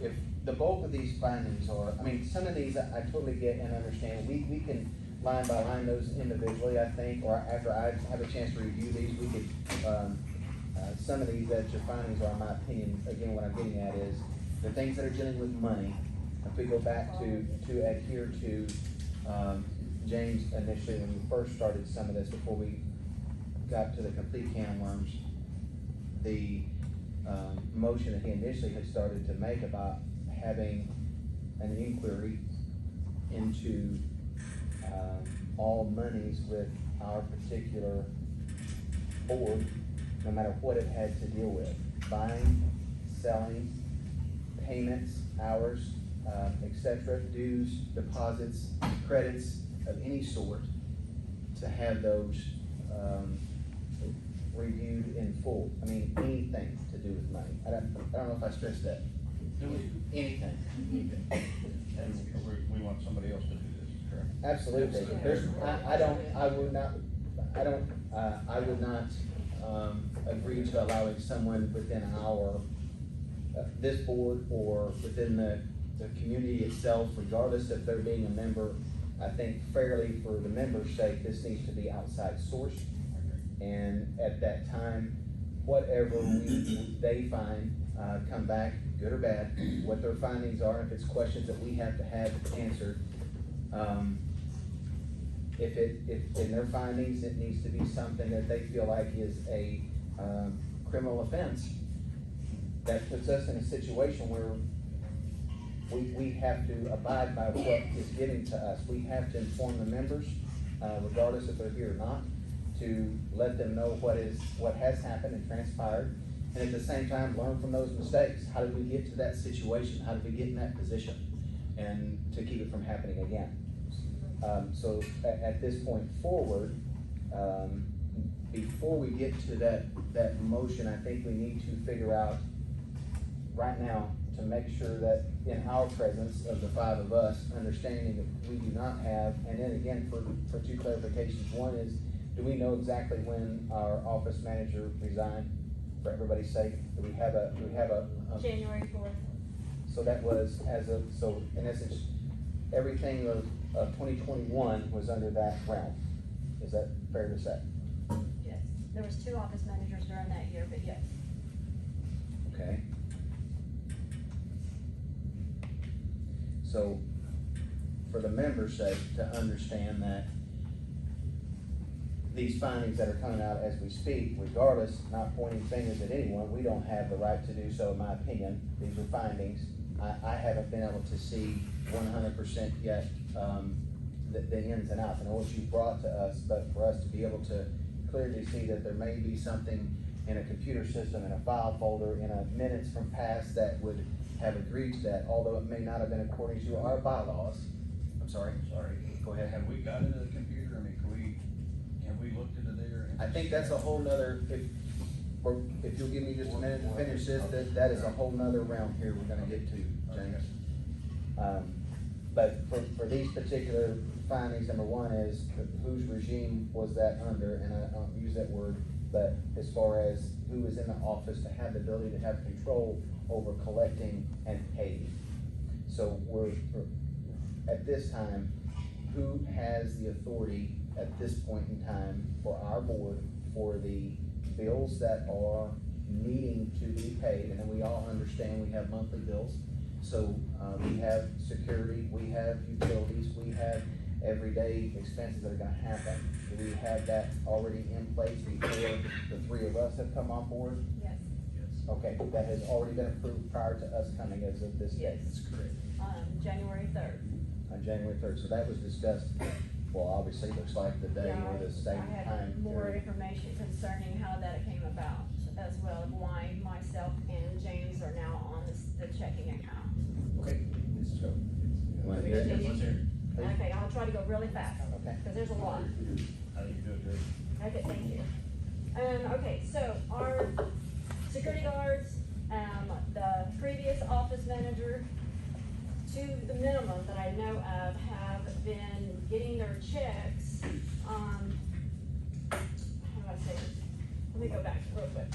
if the bulk of these findings are, I mean, some of these I totally get and understand. We can line by line those individually, I think, or after I have a chance to review these, we could, some of these that your findings are, in my opinion, again, what I'm getting at is the things that are dealing with money. If we go back to adhere to, James initially, when we first started some of this, before we got to the complete can of worms, the, motion that he initially had started to make about having an inquiry into, all monies with our particular board, no matter what it had to deal with, buying, selling, payments, hours, et cetera, dues, deposits, credits of any sort, to have those, reviewed in full. I mean, anything to do with money. I don't know if I stressed that. Anything. And we want somebody else to do this, correct? Absolutely. There's, I would not, agree to allowing someone within our, this board or within the community itself, regardless if they're being a member. I think fairly, for the members' sake, this needs to be outside sourced. And at that time, whatever they find, come back, good or bad, what their findings are, if it's questions that we have to have answered. If in their findings, it needs to be something that they feel like is a, criminal offense, that puts us in a situation where we have to abide by what is given to us. We have to inform the members, regardless if they're here or not, to let them know what has happened and transpired, and at the same time, learn from those mistakes. How did we get to that situation? How did we get in that position? And to keep it from happening again. So at this point forward, before we get to that motion, I think we need to figure out right now to make sure that in our presence of the five of us, understanding that we do not have, and then again, for two clarifications. One is, do we know exactly when our office manager resigned, for everybody's sake? Do we have a January 4th. so that was so in essence, everything of 2021 was under that realm. Is that fair to say? Yes. There was 2 office managers during that year, but yes. Okay. So, for the members' sake, to understand that these findings that are coming out as we speak, regardless, not pointing fingers at anyone, we don't have the right to do so, in my opinion. These are findings. I haven't been able to see 100% yet, the ins and outs. I know what you brought to us, but for us to be able to clearly see that there may be something in a computer system, in a file folder, in a minutes from past that would have agreed to that, although it may not have been according to our bylaws. I'm sorry. Go ahead. Have we got into the computer? I mean, have we looked into there? I think that's a whole nother, if you'll give me just a minute to finish this, that is a whole nother realm here we're gonna get to, James. But for these particular findings, number one is whose regime was that under, and I don't use that word, but as far as who is in the office to have the ability to have control over collecting and paying. So we're at this time, who has the authority at this point in time for our board for the bills that are needing to be paid? And then we all understand we have monthly bills. So we have security, we have utilities, we have everyday expenses that are gonna happen. Do we have that already in place before the 3 of us have come on board? Yes. Okay, that has already been approved prior to us coming as of this date. Yes. That's correct. January 3rd. On January 3rd, so that was discussed, well, obviously, it looks like the day Yeah, or the same I had time more period. information concerning how that came about, as well as why myself and James are now on the checking account. Okay, let's go. Let's hear it? Let's hear it. Okay, I'll try to go really fast, Okay. because there's a lot. How you do it, Jerry? Okay, thank you. Okay, so our security guards, the previous office manager, to the minimum that I know of, have been getting their checks, how do I say this? Let me go back real quick.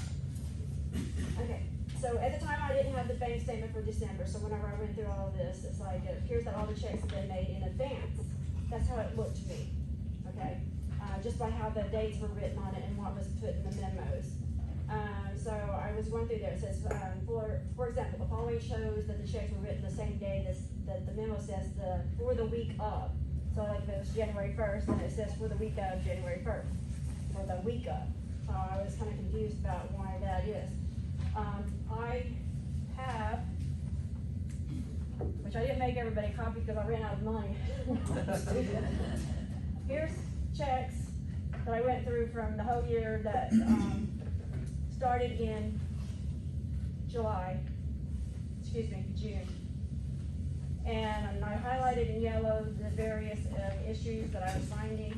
Okay, so at the time I didn't have the bank statement for December, so whenever I went through all of this, it's like, it appears that all the checks have been made in advance. That's how it looked to me, okay? Just by how the dates were written on it and what was put in the memos. So I was going through there, it says, for example, the following shows that the checks were written the same day that the memo says for the week of. So like if it was January 1st, then it says for the week of January 1st, for the week of. So I was kinda confused about why that is. I have, which I didn't make everybody copy because I ran out of money. Here's checks that I went through from the whole year that, started in June. And I highlighted in yellow the various, issues that I was finding.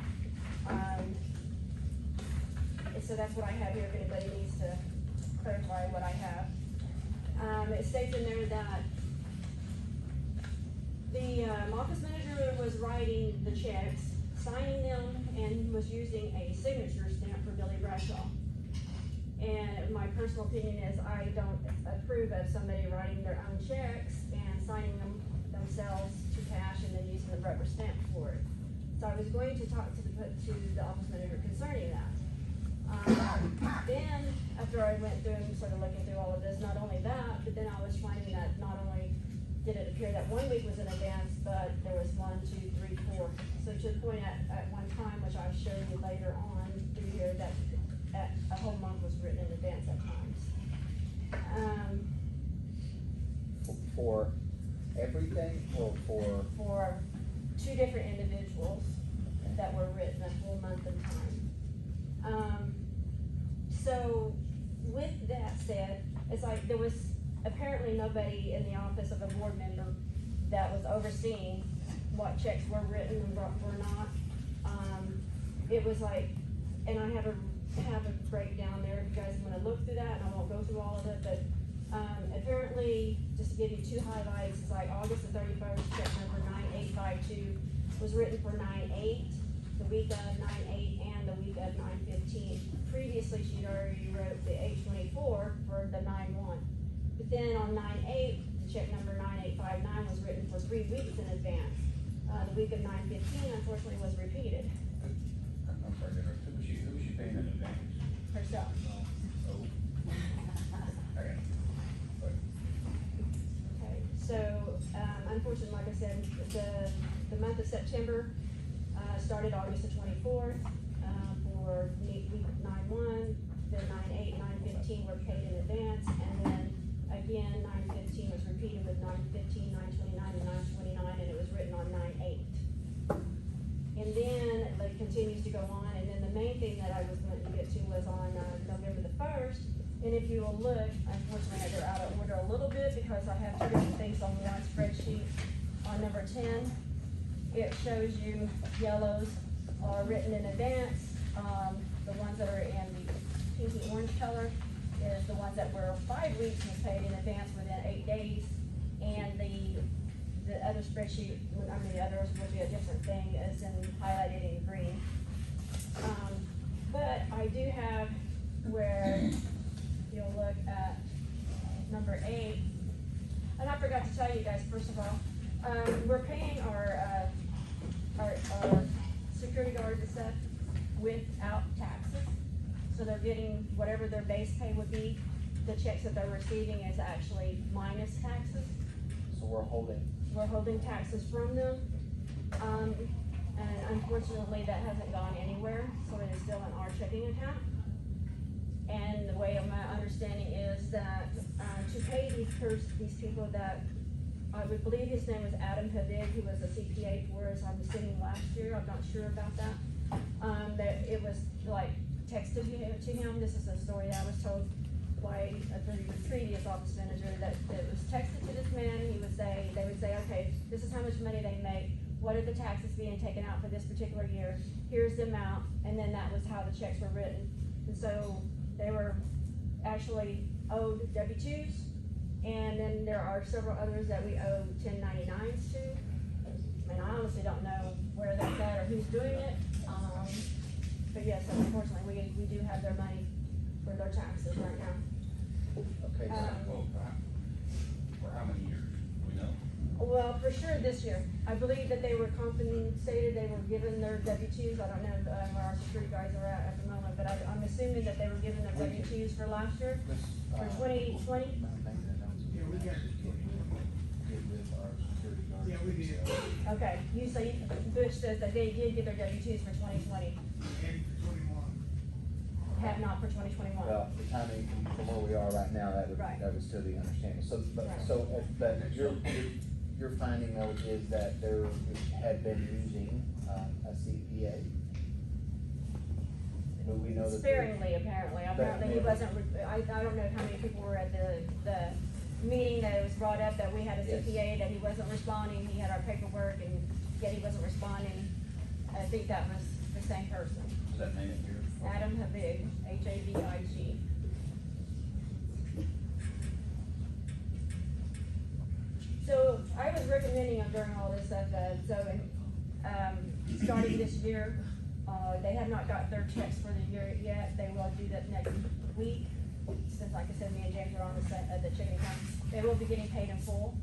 So that's what I have here, if anybody needs to clarify what I have. It states in there that the, office manager was writing the checks, signing them, and was using a signature stamp for Billy Bradshaw. And my personal opinion is I don't approve of somebody writing their own checks and signing them themselves to cash and then using the rubber stamp for it. So I was going to talk to the office manager concerning that. Then, after I went through and started looking through all of this, not only that, but then I was finding that not only did it appear that 1 week was in advance, but there was 1, 2, 3, 4. So to the point at one time, which I'll show you later on through here, that a whole month was written in advance at times. For everything or For 2 different individuals that were written a full month in time. So with that said, it's like there was apparently nobody in the office of a board member that was overseeing what checks were written and what were not. It was like, and I have a breakdown there if you guys wanna look through that, and I won't go through all of it, but apparently, just to give you 2 highlights, it's like August the 31st, check number 9852 was written for 9/8, the week of 9/8, and the week of 9/15. Previously, she'd already wrote the 8/24 for the 9/1. But then on 9/8, the check number 9859 was written for 3 weeks in advance. The week of 9/15 unfortunately was repeated I'm sorry, who was she paying in advance? herself. Oh. Okay. Okay, so, unfortunately, like I said, the month of September, started August the 24th, for week 9/1, then 9/8, 9/15 were paid in advance, and then again, 9/15 was repeated with 9/15, 9/29, and 9/29, and it was written on 9/8. And then it continues to go on, and then the main thing that I was going to get to was on, November the 1st, and if you will look, unfortunately, they're out of order a little bit because I have 2 different things on one spreadsheet. On number 10, it shows you yellows are written in advance. The ones that are in the pinky orange color is the ones that were 5 weeks was paid in advance within 8 days. And the other spreadsheet, the others would be a different thing, is highlighted in green. But I do have where you'll look at number 8, and I forgot to tell you guys, first of all, we're paying our security guards and stuff without taxes. So they're getting whatever their base pay would be. The checks that they're receiving is actually minus taxes. so we're holding taxes from them. And unfortunately, that hasn't gone anywhere, so it is still in our checking account. And the way my understanding is that, to pay these people that, I would believe his name was Adam Havig, who was a CPA for us, I'm assuming last year, I'm not sure about that. That it was like texted to him, this is a story I was told by the previous office manager, that it was texted to this man, they would say, okay, this is how much money they make, what are the taxes being taken out for this particular year, here's the amount, and then that was how the checks were written. And so they were actually owed W-2s, and then there are several others that we owe 1099s to. And I honestly don't know where that's at or who's doing it, but yes, unfortunately, we do have their money for their taxes right now. Okay, Well, for how many years, do we know? Well, for sure this year. I believe that they were compensated, they were given their W-2s. I don't know where our security guys are at the moment, but I'm assuming that they were given their W-2s for last year, for 2020. Yeah, we got it. Get with our security guards. Yeah, we did. Okay, Butch says that they did get their W-2s for 2020, And for 21. have not for 2021. Well, the timing from where we are right now, Right. that would still be understandable. So, Right. but your finding though is that there had been using, a CPA? Do we know that? Sparingly, apparently he wasn't, I don't know how many people were at the meeting that it was brought up that we had a Yes. CPA, that he wasn't responding, he had our paperwork, and yet he wasn't responding. I think that was the same person, Is that name in here? Adam Havig, Havig. So I was recommending during all this stuff, starting this year, they have not got their checks for the year yet. They will do that next week. Since, like I said, me and James are on the chicken account, they will be getting paid in full.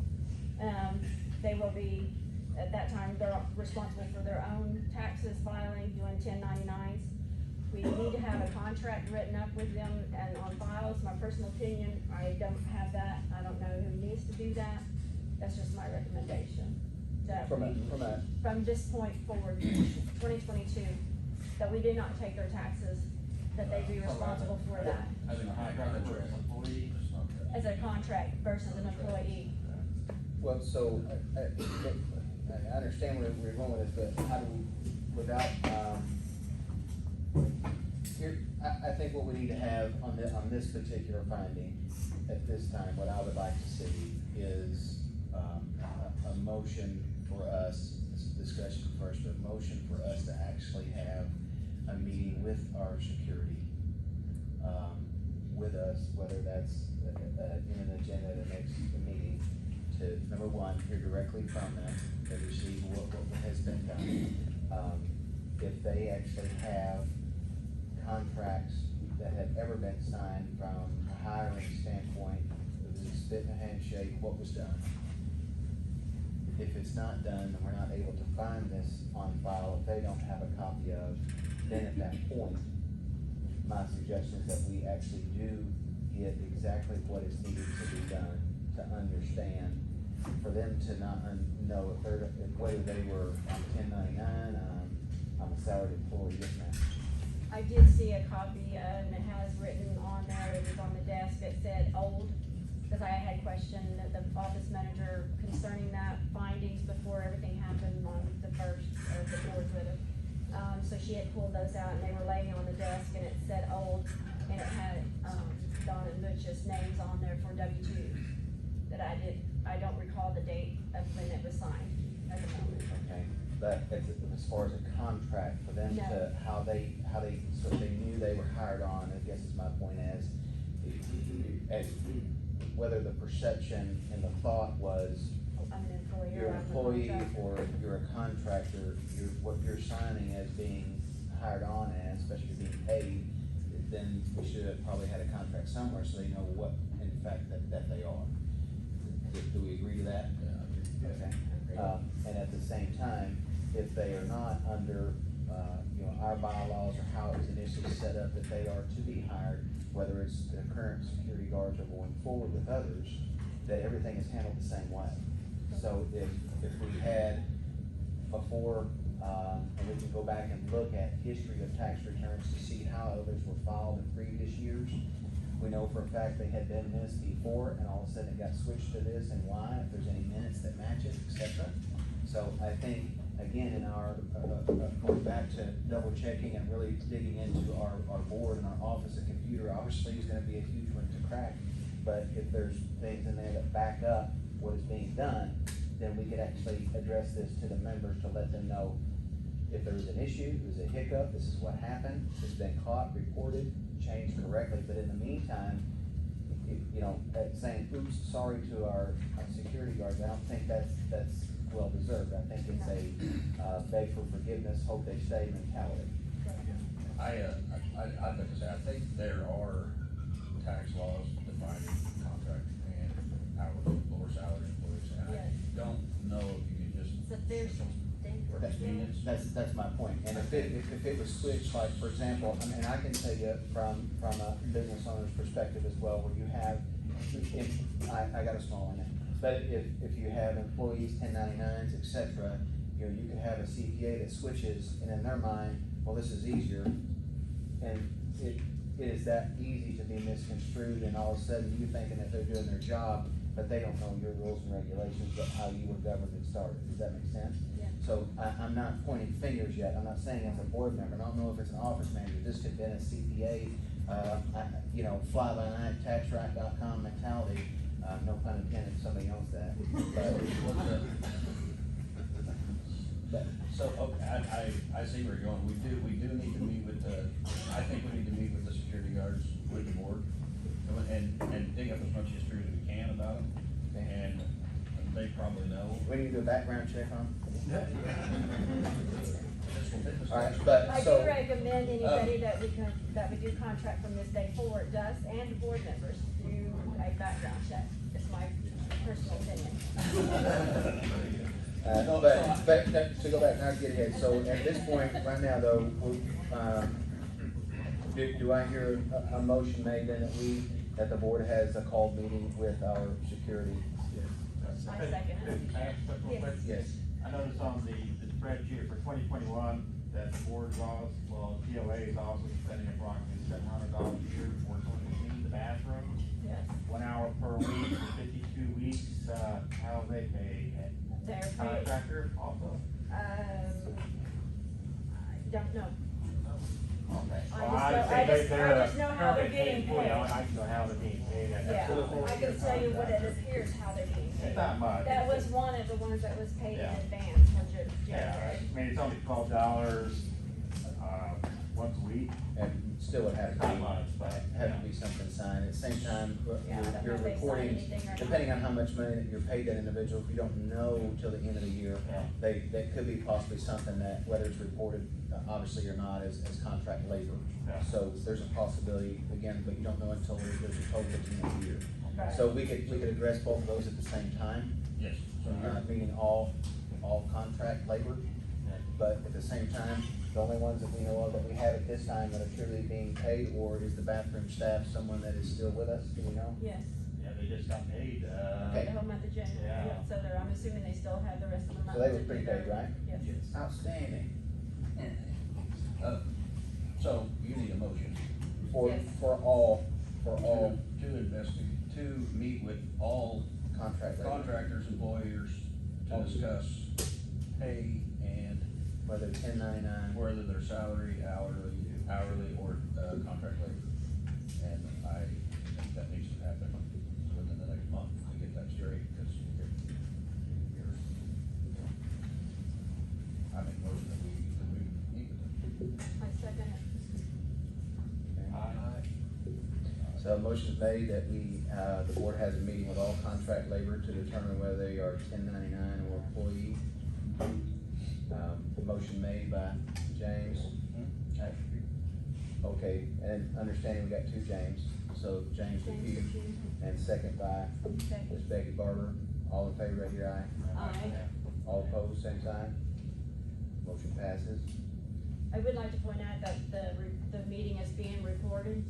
They will be, at that time, they're responsible for their own taxes, filing, doing 1099s. We need to have a contract written up with them and on file. It's my personal opinion. I don't have that. I don't know who needs to do that. That's just my recommendation. That from this point forward, 2022, that we do not take their taxes, that they be responsible for that. As a contractor or as an employee? As a contract versus an employee. Well, so, I understand where we're going with this, but how do we, without, here, I think what we need to have on this particular finding, at this time, what I would like to see is, a motion for us, this is discussion first, but a motion for us to actually have a meeting with our security, with us, whether that's, in an agenda that makes the meeting, to, number one, hear directly from them, to receive what has been done. If they actually have contracts that have ever been signed from a hiring standpoint, it was a spit in a handshake, what was done. If it's not done, and we're not able to find this on file, if they don't have a copy of, then at that point, my suggestion is that we actually do get exactly what is needed to be done, to understand, for them to not know whether they were on 1099, I'm a salaried employee, yes ma'am. I did see a copy, and it has written on there, it was on the desk, it said old, because I had questioned the office manager concerning that findings before everything happened on the 1st or the 4th with it. So she had pulled those out, and they were laying on the desk, and it said old, and it had, Don and Butch's names on there for W-2s. That I don't recall the date of when it was signed at the moment. Okay, but as far as a contract for them No. to, how they, so they knew they were hired on, I guess is my point as whether the perception and the thought was I'm an employee you're or an I'm a employee contractor. or you're a contractor, what you're signing as being hired on as, especially being paid, then we should have probably had a contract somewhere so they know what, in fact, that they are. Do we agree to that? Okay. And at the same time, if they are not under, our bylaws or how it was initially set up, that they are to be hired, whether it's the current security guards or going forward with others, that everything is handled the same way. So if we had before, and we can go back and look at history of tax returns to see how others were filed in previous years, we know for a fact they had done this before, and all of a sudden it got switched to this, and why, if there's any minutes that match it, et cetera. So I think, again, in our, going back to double checking and really digging into our board and our office, a computer obviously is gonna be a huge one to crack. But if there's things in there that back up what is being done, then we could actually address this to the members to let them know if there was an issue, there's a hiccup, this is what happened, it's been caught, reported, changed correctly. But in the meantime, if, you know, saying, oops, sorry to our security guards, I don't think that's well deserved. I think it's a beg for forgiveness, hope they stay mentality. I'd like to say, I think there are tax laws defining contract and hourly or salary employees, and I don't know if you can just. It's a fair thing. For convenience. That's my point. And if it was switched, like, for example, I mean, I can tell you from a business owner's perspective as well, where you have, I got a small one, but if you have employees, 1099s, et cetera, you know, you could have a CPA that switches, and in their mind, well, this is easier, and it is that easy to be misconstrued, and all of a sudden, you thinking that they're doing their job, but they don't know your rules and regulations, but how you were governed and started. Does that make sense? Yeah. So I'm not pointing fingers yet. I'm not saying as a board member. I don't know if it's an office manager. This could have been a CPA, you know, fly-by-night, taxrack.com mentality. No pun intended, somebody owns that. But, So, okay, I see where you're going. We do need to meet with I think we need to meet with the security guards, with the board, and dig up as much history as we can about them. And they probably know. we need to do a background check on. All right, Alright, but I so. do recommend anybody that we do contract from this day forward does, and the board members, do a background check. It's my personal opinion. But to go back, not to get ahead, so at this point, right now though, do I hear a motion made then that the board has a called meeting with our security? I second it. Can I ask a question real quick? Yes. I noticed on the spreadsheet for 2021 that the board's office, well, DOA is also spending approximately $700 a year for cleaning the bathroom. Yes. 1 hour per week for 52 weeks. How they pay? They're paid. Contractor also? I don't know. Okay. I just know how they're getting paid. I just know how they're being paid. Yeah, I can tell you what it appears, how they're being paid. It's not much. That was one of the ones that was paid in Yeah. advance from Yeah, January. I mean, it's only $12, once a week. And still would have to Not much, but. have to be something signed. At the same time, Yeah, I don't know you're if they sign reporting, anything or not. depending on how much money that you're paid that individual, if you don't know till the end of the year, Yeah. that could be possibly something that, whether it's reported, obviously or not, as contract labor. Yeah. So there's a possibility, again, but you don't know until there's a total at the end of the year. Right. So we could address both of those at the same time, Yes. meaning all contract labor. But at the same time, the only ones that we know of that we have at this time that are truly being paid, or is the bathroom staff someone that is still with us, do we know? Yes, Yeah, they just got paid, Okay. the whole month of January, Yeah. yeah, so I'm assuming they still have the rest of the month. So they to were do prepaid, their- right? Yes. Outstanding. So you need a motion Yes. For all to investigate, to meet with all contract labor, contractors, employers, to discuss pay and whether 1099. whether they're salary, hourly, or, contract labor. And I think that needs to happen within the next month to get that straight, because I make motion that we meet with them. I second it. So a motion is made that the board has a meeting with all contract labor to determine whether they are 1099 or employee. Motion made by James. Okay, and understanding we got two James, so James James McHugh, McHugh. and second by Becky. Ms. Becky Barber. All in favor, raise your eye. Aye. All opposed, same sign. Motion passes. I would like to point out that the meeting is being recorded,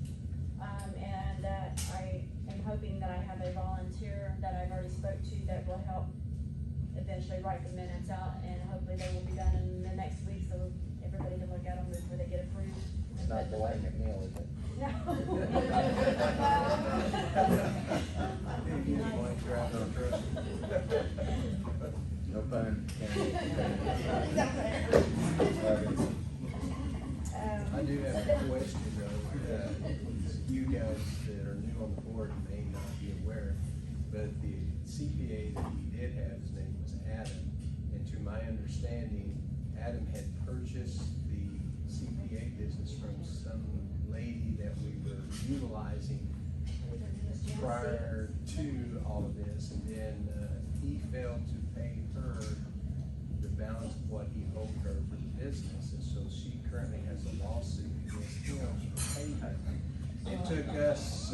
and that I am hoping that I have a volunteer that I've already spoke to that will help eventually write the minutes out, and hopefully they will be done in the next week, so everybody can look at them before they get approved. It's not Delaney McNeil, is it? No. pun. I do have a question though. You guys that are new on the board may not be aware, but the CPA that we did have, his name was Adam. And to my understanding, Adam had purchased the CPA business from some lady that we were utilizing prior to all of this. And then he failed to pay her the balance of what he owed her for the business. And so she currently has a lawsuit against him for payment. It took us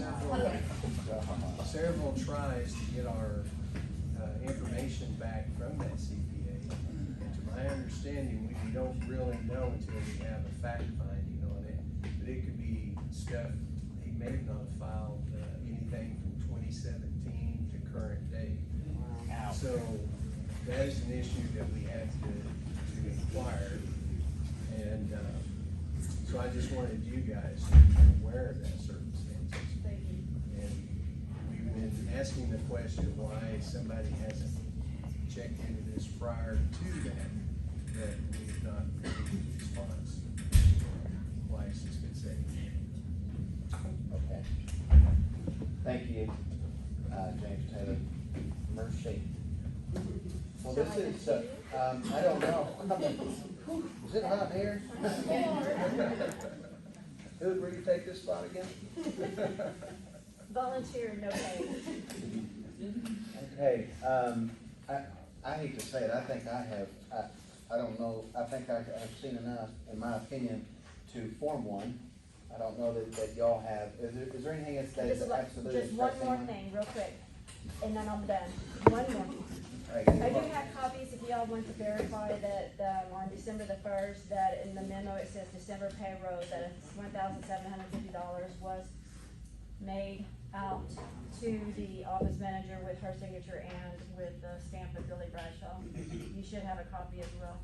several tries to get our information back from that CPA. And to my understanding, we don't really know until we have a fact finding on it. But it could be stuff, he may have not filed anything from 2017 to current day. So that is an issue that we have to inquire. And so I just wanted you guys to be aware of that circumstances. Thank you. And we've been asking the question why somebody hasn't checked into this prior to that we've not received a response. Why it's just been said. Okay. Thank you, James Taylor. Mercy. Well, this is, I don't know. Is it hot here? Who would really take this spot again? Volunteer, no pay. Okay, I hate to say it, I think I have, I don't know, I think I have seen enough, in my opinion, to form one. I don't know that y'all have, is there anything that's absolutely? Just one more thing, real quick, and then I'm done. One more. Right. I do have copies if y'all want to verify that, on December the 1st, that in the memo it says December payroll, that $1,750 was made out to the office manager with her signature and with the stamp of Billy Bradshaw. You should have a copy as well.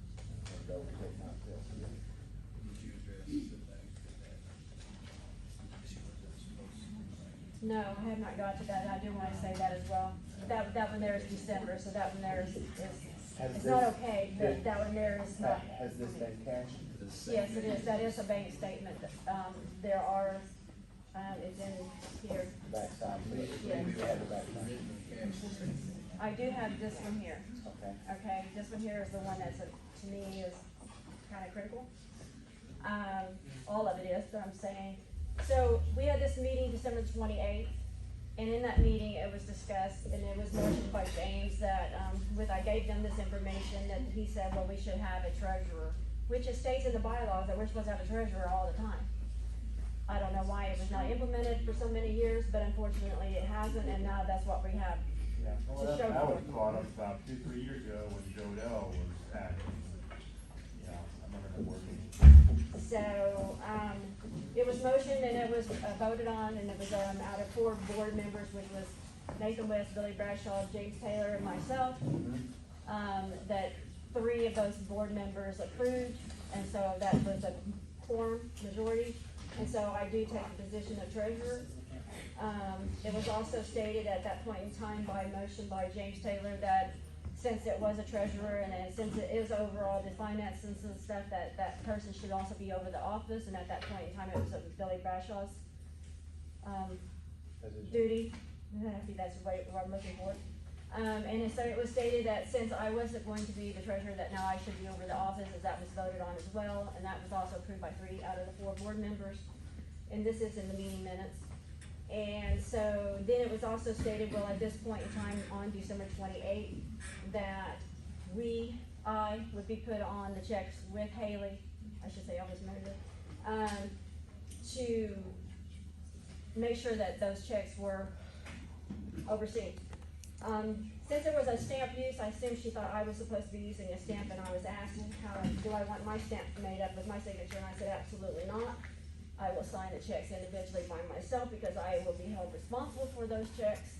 No, I have not got to that. I do want to say that as well. That one there is December, so that one there is it's not okay, but that one there is not. Has this been cashed? Yes, it is. That is a bank statement. There are, it's in here. Backside, please. Yeah. You have the backside. I do have this one here. Okay. Okay, this one here is the one that's, to me, is kind of critical. All of it is, but I'm saying. So we had this meeting December 28th, and in that meeting it was discussed, and it was mentioned by James that, I gave them this information that he said, well, we should have a treasurer, which it states in the bylaws that we're supposed to have a treasurer all the time. I don't know why it was not implemented for so many years, but unfortunately it hasn't, and now that's what we have. Yeah, well, To show that was for. brought up about 2-3 years ago when Joe Dell was acting. Yeah, I remember that working. So, it was motioned and it was voted on, and it was, out of 4 board members, which was Nathan West, Billy Bradshaw, James Taylor, and myself, that 3 of those board members approved, and so that was a quorum majority, and so I do take the position of treasurer. It was also stated at that point in time by motion by James Taylor that since it was a treasurer and then since it is overall the finances and stuff, that person should also be over the office, and at that point in time, it was Billy Bradshaw's, duty. That's what I'm looking for. And so it was stated that since I wasn't going to be the treasurer, that now I should be over the office, as that was voted on as well, and that was also approved by 3 out of the 4 board members. And this is in the meeting minutes. And so then it was also stated, well, at this point in time, on December 28th, that I would be put on the checks with Haley, I should say office manager, to make sure that those checks were overseen. Since there was a stamp use, I assumed she thought I was supposed to be using a stamp, and I was asking, how do I want my stamp made up with my signature, and I said, absolutely not. I will sign the checks individually by myself because I will be held responsible for those checks.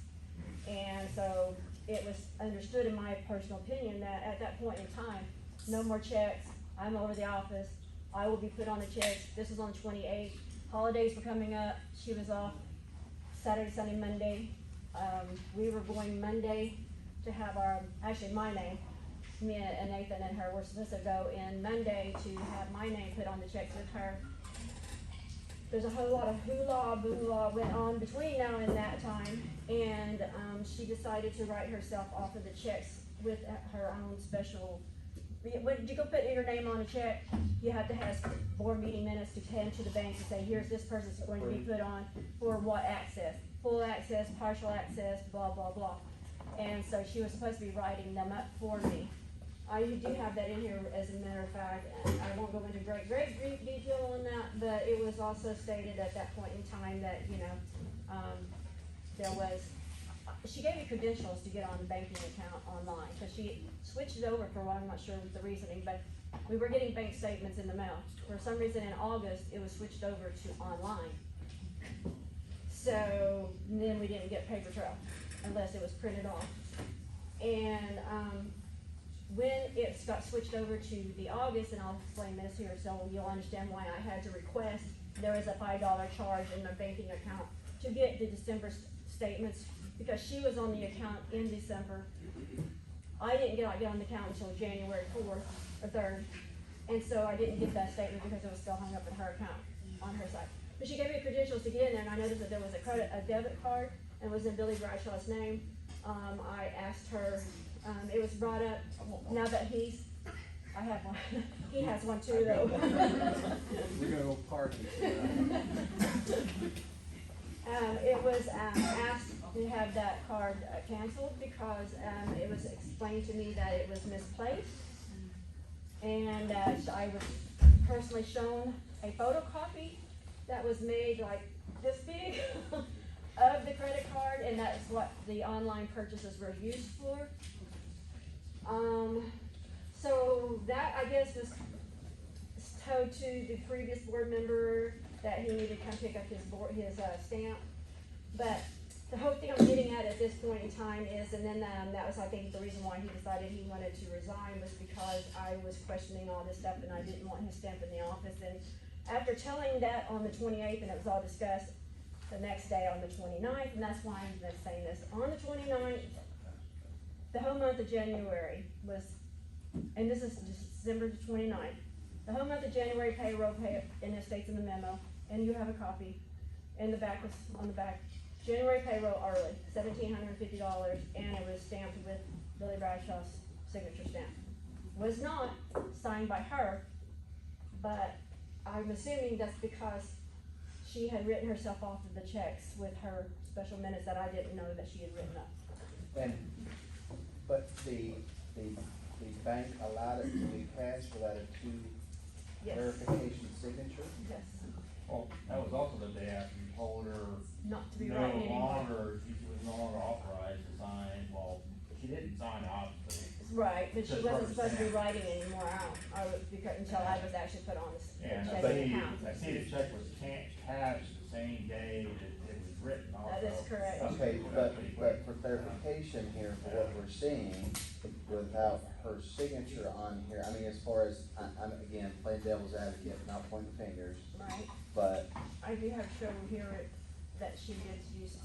And so it was understood, in my personal opinion, that at that point in time, no more checks. I'm over the office. I will be put on the checks. This is on the 28th. Holidays were coming up. She was off Saturday, Sunday, Monday. We were going Monday to have my name me and Nathan and her were supposed to go in Monday to have my name put on the checks with her. There's a whole lot of hoo-la, boo-la went on between now and that time, and, she decided to write herself off of the checks with her own special. When you go put your name on a check, you have to have board meeting minutes to hand to the bank to say, here's this person's going to be put on for what access, full access, partial access, blah, blah, blah. And so she was supposed to be writing them up for me. I do have that in here as a matter of fact, and I won't go into great detail on that, but it was also stated at that point in time that, there was, she gave me credentials to get on the banking account online, cause she switched it over for I'm not sure the reasoning, but we were getting bank statements in the mail. For some reason in August, it was switched over to online. So then we didn't get paper trail unless it was printed off. And, when it got switched over to the August, and I'll explain this here so you'll understand why I had to request, there was a $5 charge in my banking account to get the December statements, because she was on the account in December. I didn't get on the account until January 4th or 3rd, and so I didn't get that statement because it was still hung up in her account, on her side. But she gave me credentials to get in there, and I noticed that there was a debit card, and it was in Billy Bradshaw's name. I asked her, it was brought up, now that I have one, he has one too though. We're gonna go party. It was, asked to have that card canceled because, it was explained to me that it was misplaced. And that I was personally shown a photocopy that was made like this big of the credit card, and that's what the online purchases were used for. So that, I guess, was told to the previous board member that he needed to come pick up his stamp. But the whole thing I'm getting at this point in time is, and then, that was, I think, the reason why he decided he wanted to resign was because I was questioning all this stuff and I didn't want his stamp in the office. And after telling that on the 28th, and it was all discussed the next day on the 29th, and that's why I'm saying this, on the 29th, the whole month of January was, and this is December 29th, the whole month of January payroll and it states in the memo, and you have a copy, and the back was, on the back, January payroll early, $1,750, and it was stamped with Billy Bradshaw's signature stamp. Was not signed by her, but I'm assuming that's because she had written herself off of the checks with her special minutes that I didn't know that she had written up. But the bank allowed it to be cashed without a Yes. verification signature? Yes, Well, that was also the day after you told her not to be no writing anymore. longer, she was no longer authorized to sign, well, she didn't sign obviously. Right, but she Just wasn't supposed to be represent. writing anymore out, until I was actually put on the And I checking see, account. I see the check was cashed the same day that it was written also. That is correct. Okay, So but, that's pretty quick. for clarification here, for what we're seeing, without her signature on here, I mean, as far as, I'm again, playing devil's advocate, not pointing fingers, Right, but, I do have shown here that she did use,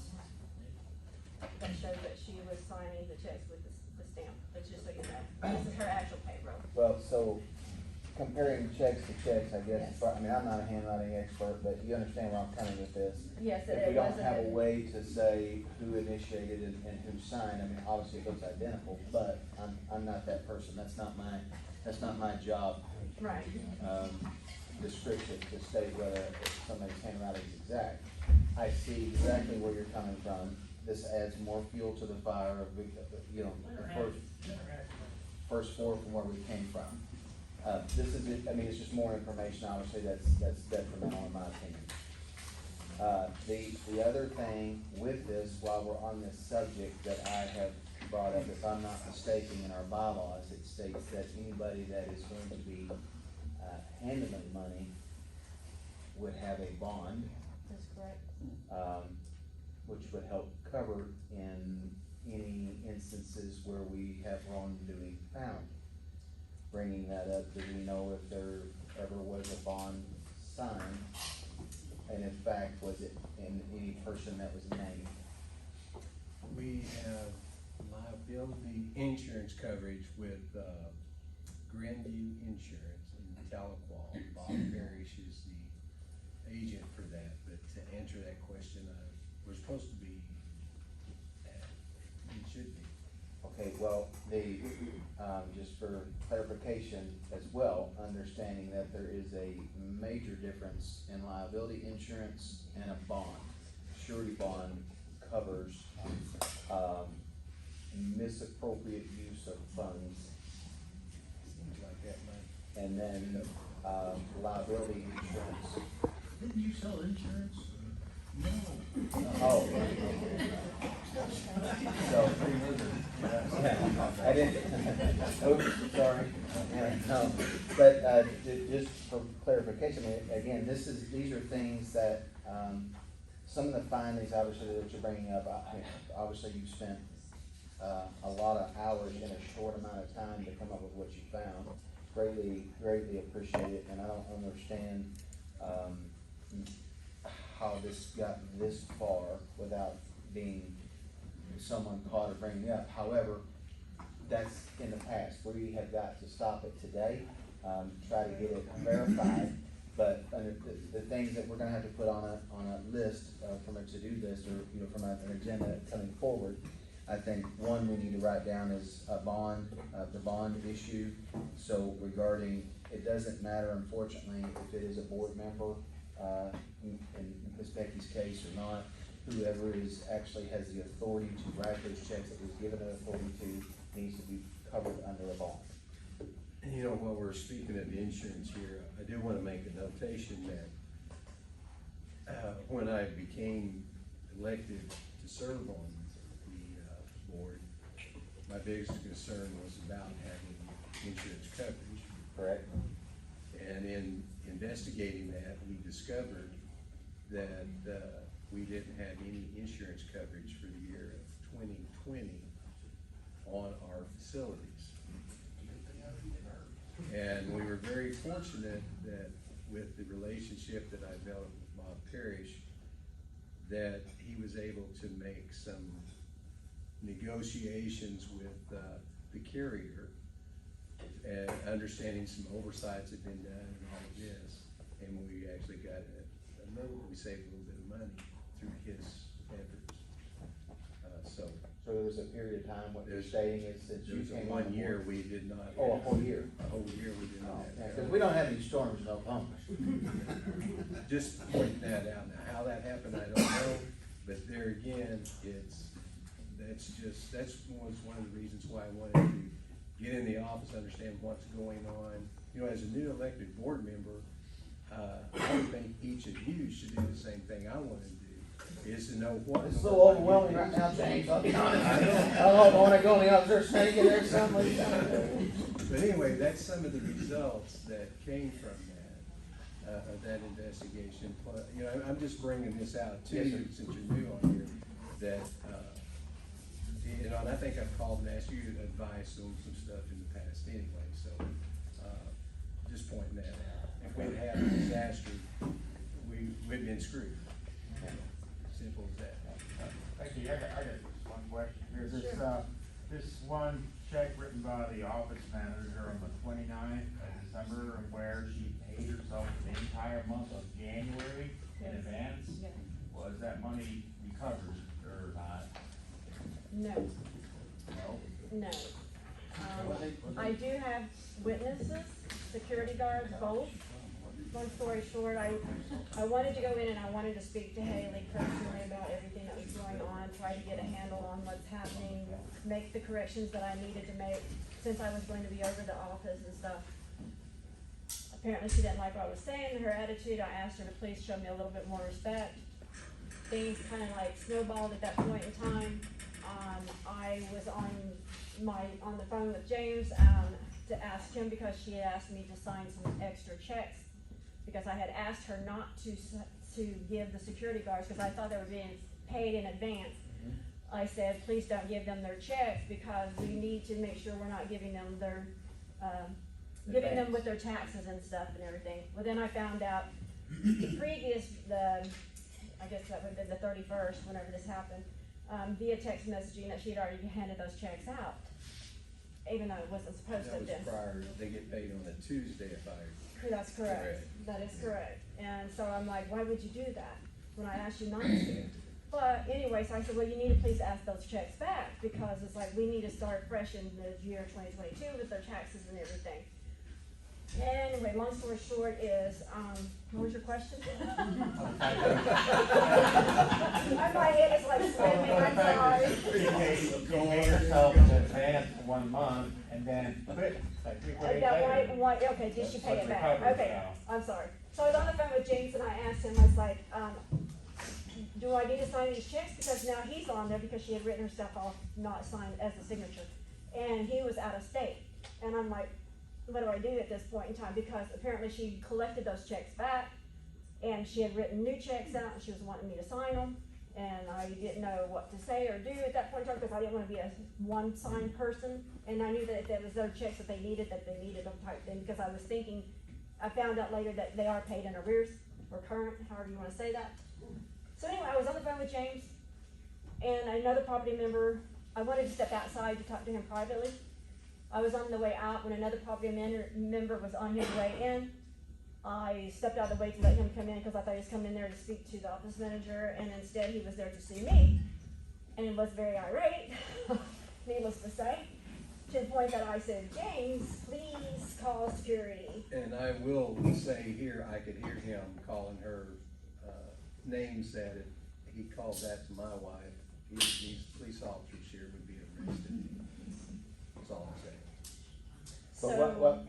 that shows that she was signing the checks with the stamp, but just so you know, this is her actual payroll. well, so, comparing checks to checks, I guess, Yes. I mean, I'm not a handwriting expert, but you understand where I'm coming with this. Yes, If it we don't wasn't. have a way to say who initiated and who signed, I mean, obviously it looks identical, but I'm not that person, that's not my job, Right, description to state whether somebody's handwriting is exact. I see exactly where you're coming from, this adds more fuel to the fire of, the first four from where we came from. This is, I mean, it's just more information, obviously, that's detrimental in my opinion. The other thing with this, while we're on this subject that I have brought up, if I'm not mistaken, in our bylaws, it states that anybody that is going to be, handling money would have a bond, that's correct. which would help cover in any instances where we have wrongdoing found. Bringing that up, do we know if there ever was a bond signed? And in fact, was it in any person that was named? We have liability insurance coverage with, Grandview Insurance in Tahlequah. Bob Parrish is the agent for that, but to answer that question, we're supposed to be, it should be. Okay, well, just for clarification as well, understanding that there is a major difference in liability insurance and a bond. Surety bond covers, misappropriate use of funds. Seems like that might. And then, liability insurance. Didn't you sell insurance? No. Oh. So, I didn't, oops, sorry. Yeah, no, but, just for clarification, again, these are things that, some of the findings, obviously, that you're bringing up, obviously, you spent, a lot of hours in a short amount of time to come up with what you found. Greatly appreciate it, and I don't understand, how this got this far without being someone caught or bringing it up. However, that's in the past. We have got to stop it today, try to get it verified. But the things that we're gonna have to put on a list, from a to-do list, or, you know, from an agenda coming forward, I think, one, we need to write down is a bond, the bond issue. So regarding, it doesn't matter, unfortunately, if it is a board member, in Ms. Becky's case or not, whoever actually has the authority to write those checks that was given an authority to, needs to be covered under a bond. And you know, while we're speaking of the insurance here, I do wanna make a notation that, when I became elected to serve on the, board, my biggest concern was about having insurance coverage. Correct? And in investigating that, we discovered that, we didn't have any insurance coverage for the year of 2020 on our facilities. And we were very fortunate that with the relationship that I developed with Bob Parrish, that he was able to make some negotiations with, the carrier, and understanding some oversights had been done and all of this, and we actually got we saved a little bit of money through his efforts. So there was a period of time, what you're stating is that there you was came a on 1 the year board. we did not. Oh, a whole year? A whole year we did not have. Because we don't have any storms in Oklahoma. Just point that out. Now, how that happened, I don't know, but there again, that's one of the reasons why I wanted to get in the office, understand what's going on. You know, as a new elected board member, I would think each of you should do the same thing I want to do, is to know what. It's a little overwhelming right now, James, I'll be honest. I don't know if I wanna go any other snake in there something. But anyway, that's some of the results that came from that investigation. You know, I'm just bringing this out to Yes, you, sir. since you're new on here, that, you know, and I think I've called and asked you advice on some stuff in the past anyway, so, just pointing that out. If we'd had a disaster, we'd been screwed. Simple as that. Thank you, I got just one question here. This one check written by the office manager on the 29th of December, where she paid herself the entire month of January in advance. Yeah. Was that money recovered or not? No, No? no. I do have witnesses, security guards, both. Long story short, I wanted to go in and I wanted to speak to Haley personally about everything that was going on, try to get a handle on what's happening, make the corrections that I needed to make, since I was going to be over the office and stuff. Apparently she didn't like what I was saying, her attitude. I asked her to please show me a little bit more respect. Things kind of like snowballed at that point in time. I was on the phone with James, to ask him, because she had asked me to sign some extra checks, because I had asked her not to give the security guards, because I thought they were being paid in advance. I said, please don't give them their checks, because we need to make sure we're not giving them their, giving them with their taxes and stuff and everything. Well, then I found out I guess that would have been the 31st, whenever this happened. via text messaging that she had already handed those checks out, even though it wasn't supposed to That have was been. prior, they get paid on a Tuesday if I, That's correct, Correct. that is correct, and so I'm like, why would you do that, when I asked you not to? But anyway, so I said, well, you need to please ask those checks back, because it's like, we need to start fresh in the year 2022 with their taxes and everything. Anyway, long story short is, what was your question? My head is like swimming, I'm sorry. You pay yourself in advance for 1 month and then quit, like 3-4 days later. Okay, did she pay it That's back? recovery Okay, now. I'm sorry. So I was on the phone with James and I asked him, I was like, do I need to sign these checks? Because now he's on there because she had written her stuff off, not signed as a signature. And he was out of state. And I'm like, what do I do at this point in time? Because apparently she collected those checks back and she had written new checks out and she was wanting me to sign them. And I didn't know what to say or do at that point in time because I didn't want to be a one-signed person. And I knew that if there was other checks that they needed them type thing, because I was thinking, I found out later that they are paid in arrears or current, however you want to say that. So anyway, I was on the phone with James and another property member. I wanted to step outside to talk to him privately. I was on the way out when another property member was on his way in. I stepped out of the way to let him come in because I thought he was coming in there to speak to the office manager, and instead he was there to see me. And he was very irate, needless to say, to the point that I said, James, please call security. and I will say here, I could hear him calling her, names that if he called that to my wife, these police officers here would be arrested. That's all I'm saying.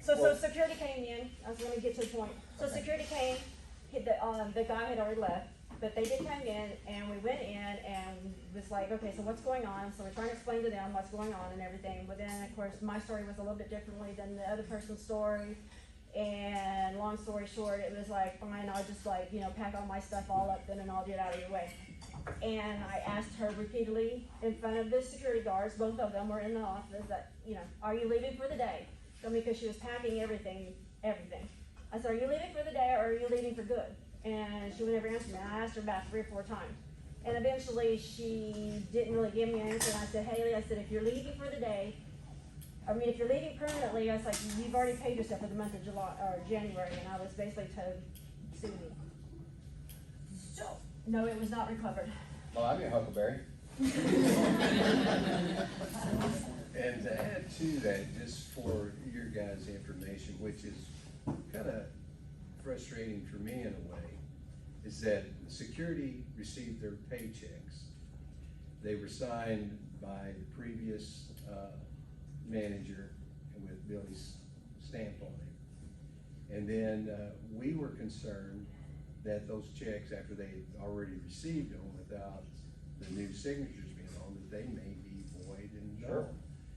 So security came in, I was gonna get to the point. So security came, the guy had already left, but they did come in and we went in and was like, okay, so what's going on? So we're trying to explain to them what's going on and everything. But then, of course, my story was a little bit differently than the other person's story. And long story short, it was like, fine, I'll just like, pack all my stuff all up then and I'll get out of your way. And I asked her repeatedly in front of the security guards, both of them were in the office, that, are you leaving for the day? So because she was packing everything. I said, are you leaving for the day or are you leaving for good? And she would never answer me. I asked her about 3 or 4 times. And eventually she didn't really give me an answer. And I said, Haley, if you're leaving for the day, if you're leaving permanently, I was like, you've already paid yourself for the month of July or January. And I was basically told, sue me. So, no, it was not recovered. Well, I'm your Huckleberry. And to add to that, just for your guys' information, which is kind of frustrating for me in a way, is that security received their paychecks. They were signed by the previous manager with Billy's stamp on it. And then we were concerned that those checks, after they had already received them without the new signatures being on, that they may be void and null.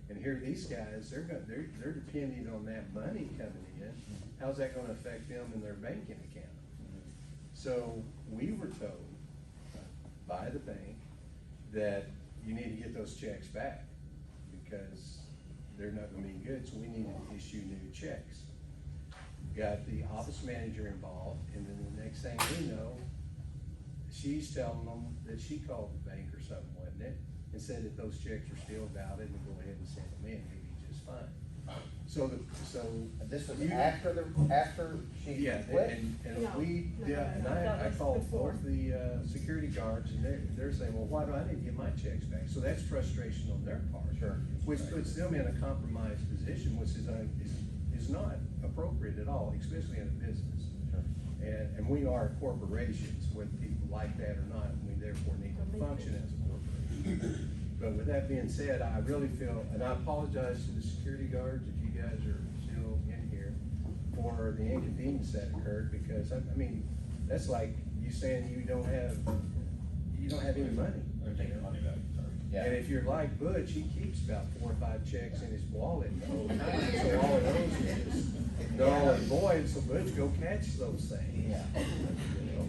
And here these guys, they're depending on that money coming in. How's that gonna affect them in their banking account? So we were told by the bank that you need to get those checks back because they're not gonna be good, so we need to issue new checks. Got the office manager involved, and then the next thing we know, she's telling them that she called the bank or something, wasn't it? And said that those checks are still valid and go ahead and send them in, maybe just fine. So This was you- after she yeah, quit? and No, we, no, yeah, and that I was called before. both the, security guards, and they're saying, well, why do I need to get my checks back? So that's frustration on their part. Sure. Which puts them in a compromised position, which is not appropriate at all, especially in a business. Sure. And we are corporations, whether people like that or not, and we therefore need to function as a corporation. But with that being said, I really feel, and I apologize to the security guards if you guys are still in here, for the inconvenience that occurred, because I mean, that's like you saying you don't have any money. They're taking their money back, sorry. Yeah. And if you're like Butch, he keeps about 4 or 5 checks in his wallet the whole time, so all of those are just null and void, so Butch, go catch those things. Yeah.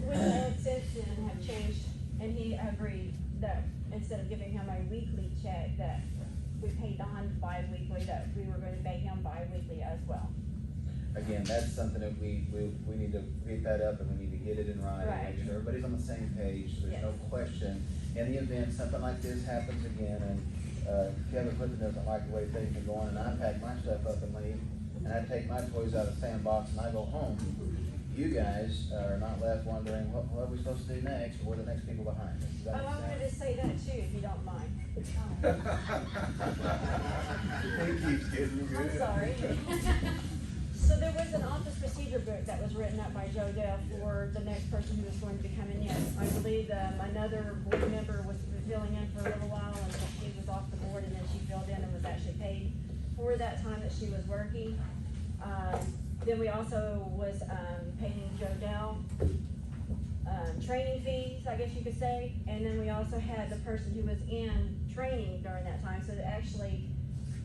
Which I had since then have changed, and he agreed that instead of giving him a weekly check, that we paid on bi-weekly, that we were going to pay him bi-weekly as well. Again, that's something that we need to pick that up and we need to get it in writing, Right. make sure everybody's on the same page, so there's no Yes. question. in the event something like this happens again, and, Kevin Clifton doesn't like the way things are going, and I pack my stuff up and leave, and I take my toys out of the sandbox and I go home, you guys are not left wondering, what are we supposed to do next, or what are the next people behind us? Does Oh, that I make wanted sense? to say that too, if you don't mind. He keeps getting you I'm good. sorry. So there was an office procedure book that was written up by Joe Dell for the next person who was going to be coming in. I believe, another board member was filling in for a little while, and then she was off the board, and then she filled in and was actually paid for that time that she was working. Then we also was, paying Joe Dell, training fees, I guess you could say. And then we also had the person who was in training during that time, so that actually,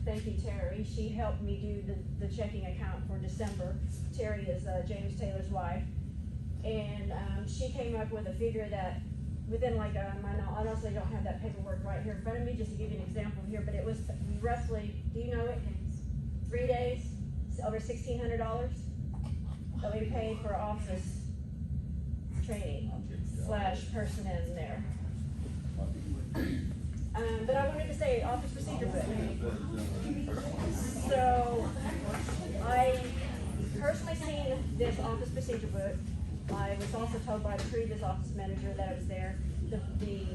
thank you, Terry, she helped me do the checking account for December. Terry is, James Taylor's wife. And, she came up with a figure that within like, I honestly don't have that paperwork right here in front of me, just to give you an example here, but it was roughly, do you know it? 3 days, over $1,600 that we paid for office training / person in there. But I wanted to say office procedure book. So, I personally seen this office procedure book. I was also told by the previous office manager that it was there. The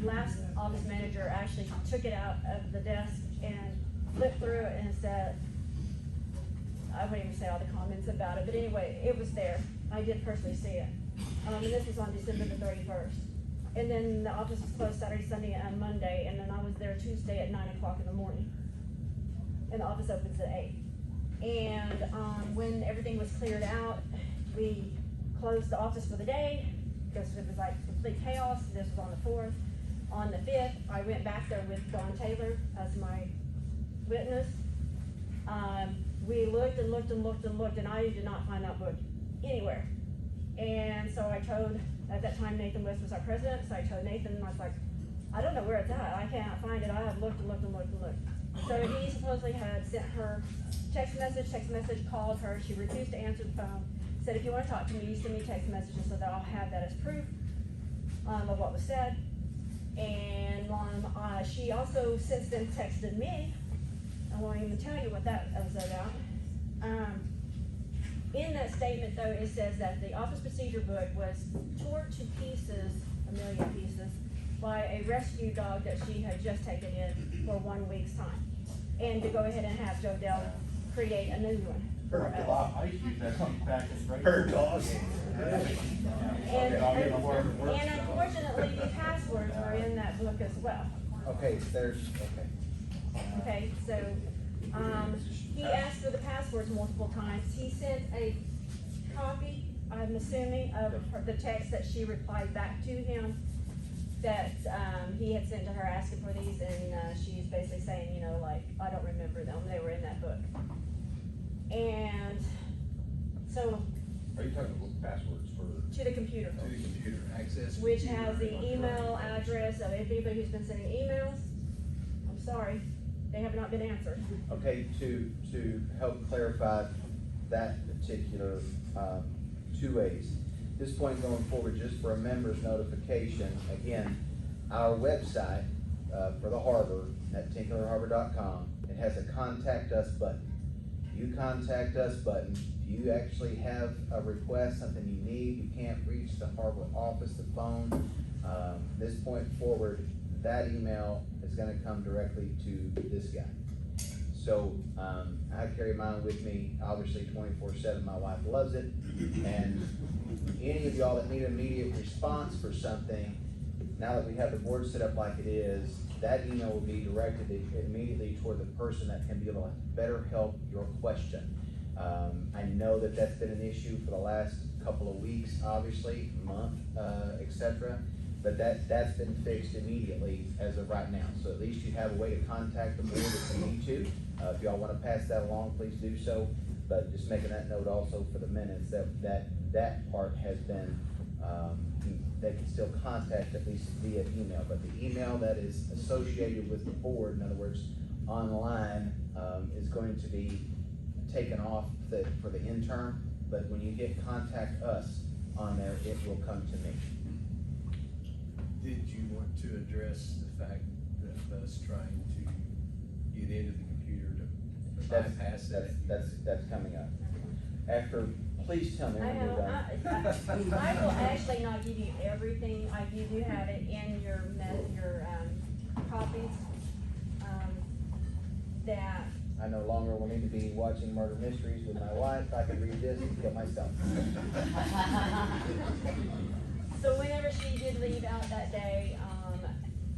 last office manager actually took it out of the desk and flipped through it and said, I wouldn't even say all the comments about it, but anyway, it was there. I did personally see it. And this was on December the 31st. And then the office was closed Saturday, Sunday, and Monday, and then I was there Tuesday at 9 o'clock in the morning. And the office opens at 8. And, when everything was cleared out, we closed the office for the day, because it was like complete chaos. This was on the 4th. On the 5th, I went back there with Don Taylor as my witness. We looked and looked and looked and looked, and I did not find that book anywhere. And so I told, at that time Nathan West was our president, so I told Nathan, and I was like, I don't know where it's at, I cannot find it, I have looked and looked and looked and looked. So he supposedly had sent her text message, called her, she refused to answer the phone, said, if you wanna talk to me, you send me text messages so that I'll have that as proof, of what was said. And, she also since then texted me, I won't even tell you what that was about. In that statement though, it says that the office procedure book was torn to pieces, 1,000,000 pieces, by a rescue dog that she had just taken in for 1 week's time. And to go ahead and have Joe Dell create a new one for us. I used to use that something back in right. Her dog. And I'll give them more. unfortunately, the passwords are in that book as well. Okay, okay. Okay, so, he asked for the passwords multiple times. He sent a copy, I'm assuming, of the text that she replied back to him that, he had sent to her asking for these, and, she's basically saying, you know, like, I don't remember them, they were in that book. And, so, Are you talking about passwords for? to the computer, To the computer access. which has the email address of anybody who's been sending emails. I'm sorry, they have not been answered. Okay, to help clarify that particular, 2 ways. This point going forward, just for a member's notification, again, our website, for the harbor, at tinkerharbor.com, it has a contact us button. You contact us button, if you actually have a request, something you need, you can't reach the harbor office, the phone, this point forward, that email is gonna come directly to this guy. So, I carry mine with me, obviously 24/7, my wife loves it, and any of y'all that need an immediate response for something, now that we have the board set up like it is, that email will be directed immediately toward the person that can be able to better help your question. I know that that's been an issue for the last couple of weeks, obviously, month, et cetera. But that's been fixed immediately as of right now. So at least you have a way to contact the board if you need to. If y'all wanna pass that along, please do so. But just making that note also for the minutes, that part has been, they can still contact at least via email. But the email that is associated with the board, in other words, online, is going to be taken off for the interim. But when you hit contact us on there, it will come to me. Did you want to address the fact that us trying to get into the computer to bypass it? That's coming up. After, please tell me I when you're know, done. I will actually not give you everything, you do have it in your copies, that, I no longer will need to be watching murder mysteries with my wife. I can read this and kill myself. so whenever she did leave out that day,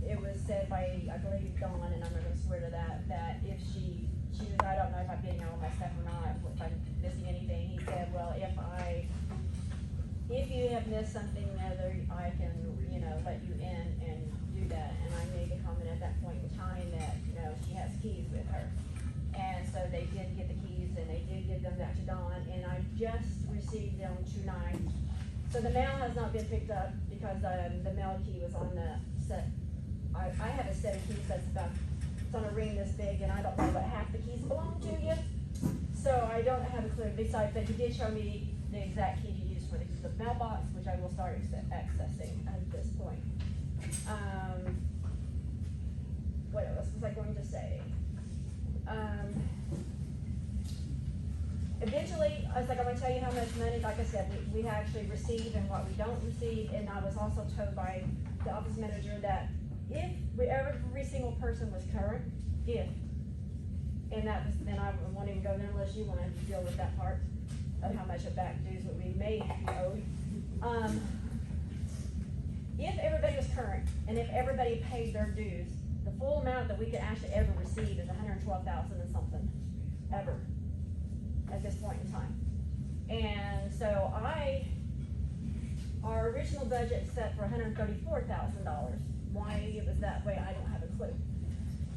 it was said by, I believe, Dawn, and I'm not gonna swear to that if she was, I don't know if I'm getting all my stuff or not, if I'm missing anything, he said, well, if you have missed something, Heather, I can, let you in and do that, and I made a comment at that point in time that, she has keys with her. And so they did get the keys, and they did give them back to Dawn, and I just received them tonight. So the mail has not been picked up, because, the mail key was on the set. I have a set of keys that's it's on a ring this big, and I don't know what half the keys belong to you. So I don't have a clue, besides that he did show me the exact key to use for the mailbox, which I will start accessing at this point. What else was I going to say? Eventually, I was like, I'm gonna tell you how much money, like I said, we actually receive and what we don't receive, and I was also told by the office manager that if every single person was current, and that was, then I won't even go there unless you wanna deal with that part of how much of back dues that we may be owed. If everybody was current, and if everybody paid their dues, the full amount that we could actually ever receive is $112,000 and something, ever, at this point in time. And so our original budget set for $134,000. Why it was that way, I don't have a clue.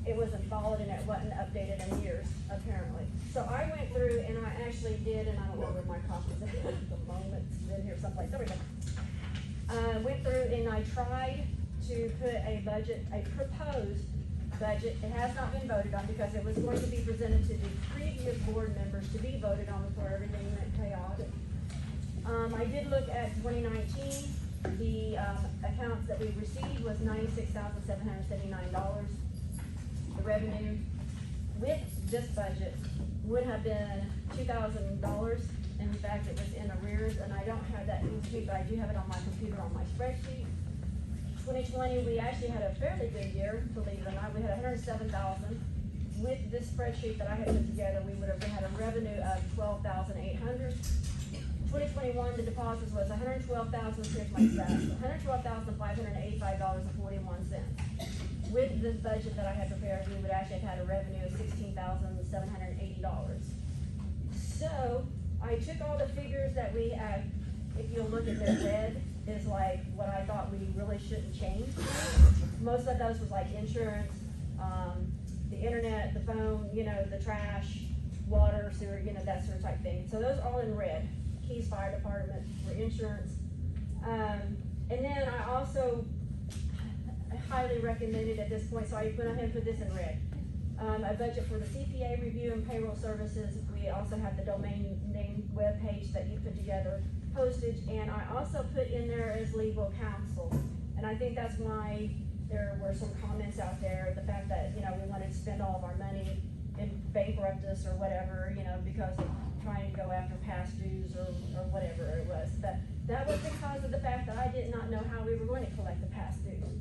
It wasn't followed and it wasn't updated in years, apparently. So I went through and I actually did, and I don't know where my copies are at the moment, it's in here someplace, there we go. Went through and I tried to put a budget, a proposed budget. It has not been voted on because it was going to be presented to the previous board members to be voted on before everything went chaotic. I did look at 2019. The accounts that we received was $96,779. The revenue with this budget would have been $2,000. In fact, it was in arrears, and I don't have that with me, but I do have it on my computer on my spreadsheet. 2020, we actually had a fairly good year, believe it or not. We had $107,000. With this spreadsheet that I had put together, we would have had a revenue of $12,800. 2021, the deposits was $112,000, here's my stats, $112,585.41. With this budget that I had prepared, we would actually have had a revenue of $16,780. So, I took all the figures that we had. If you'll look at the red, is like what I thought we really shouldn't change. Most of those was like insurance, the internet, the phone, the trash, water, sewer, that sort of type thing. So those are all in red. Keys Fire Department for insurance. And then I also highly recommended at this point, so I went ahead and put this in red. A budget for the CPA review and payroll services. We also have the domain name web page that you put together, postage, and I also put in there as legal counsel. And I think that's why there were some comments out there, the fact that, we wanted to spend all of our money and bankrupt us or whatever, because of trying to go after past dues or whatever it was. But that was because of the fact that I did not know how we were going to collect the past dues.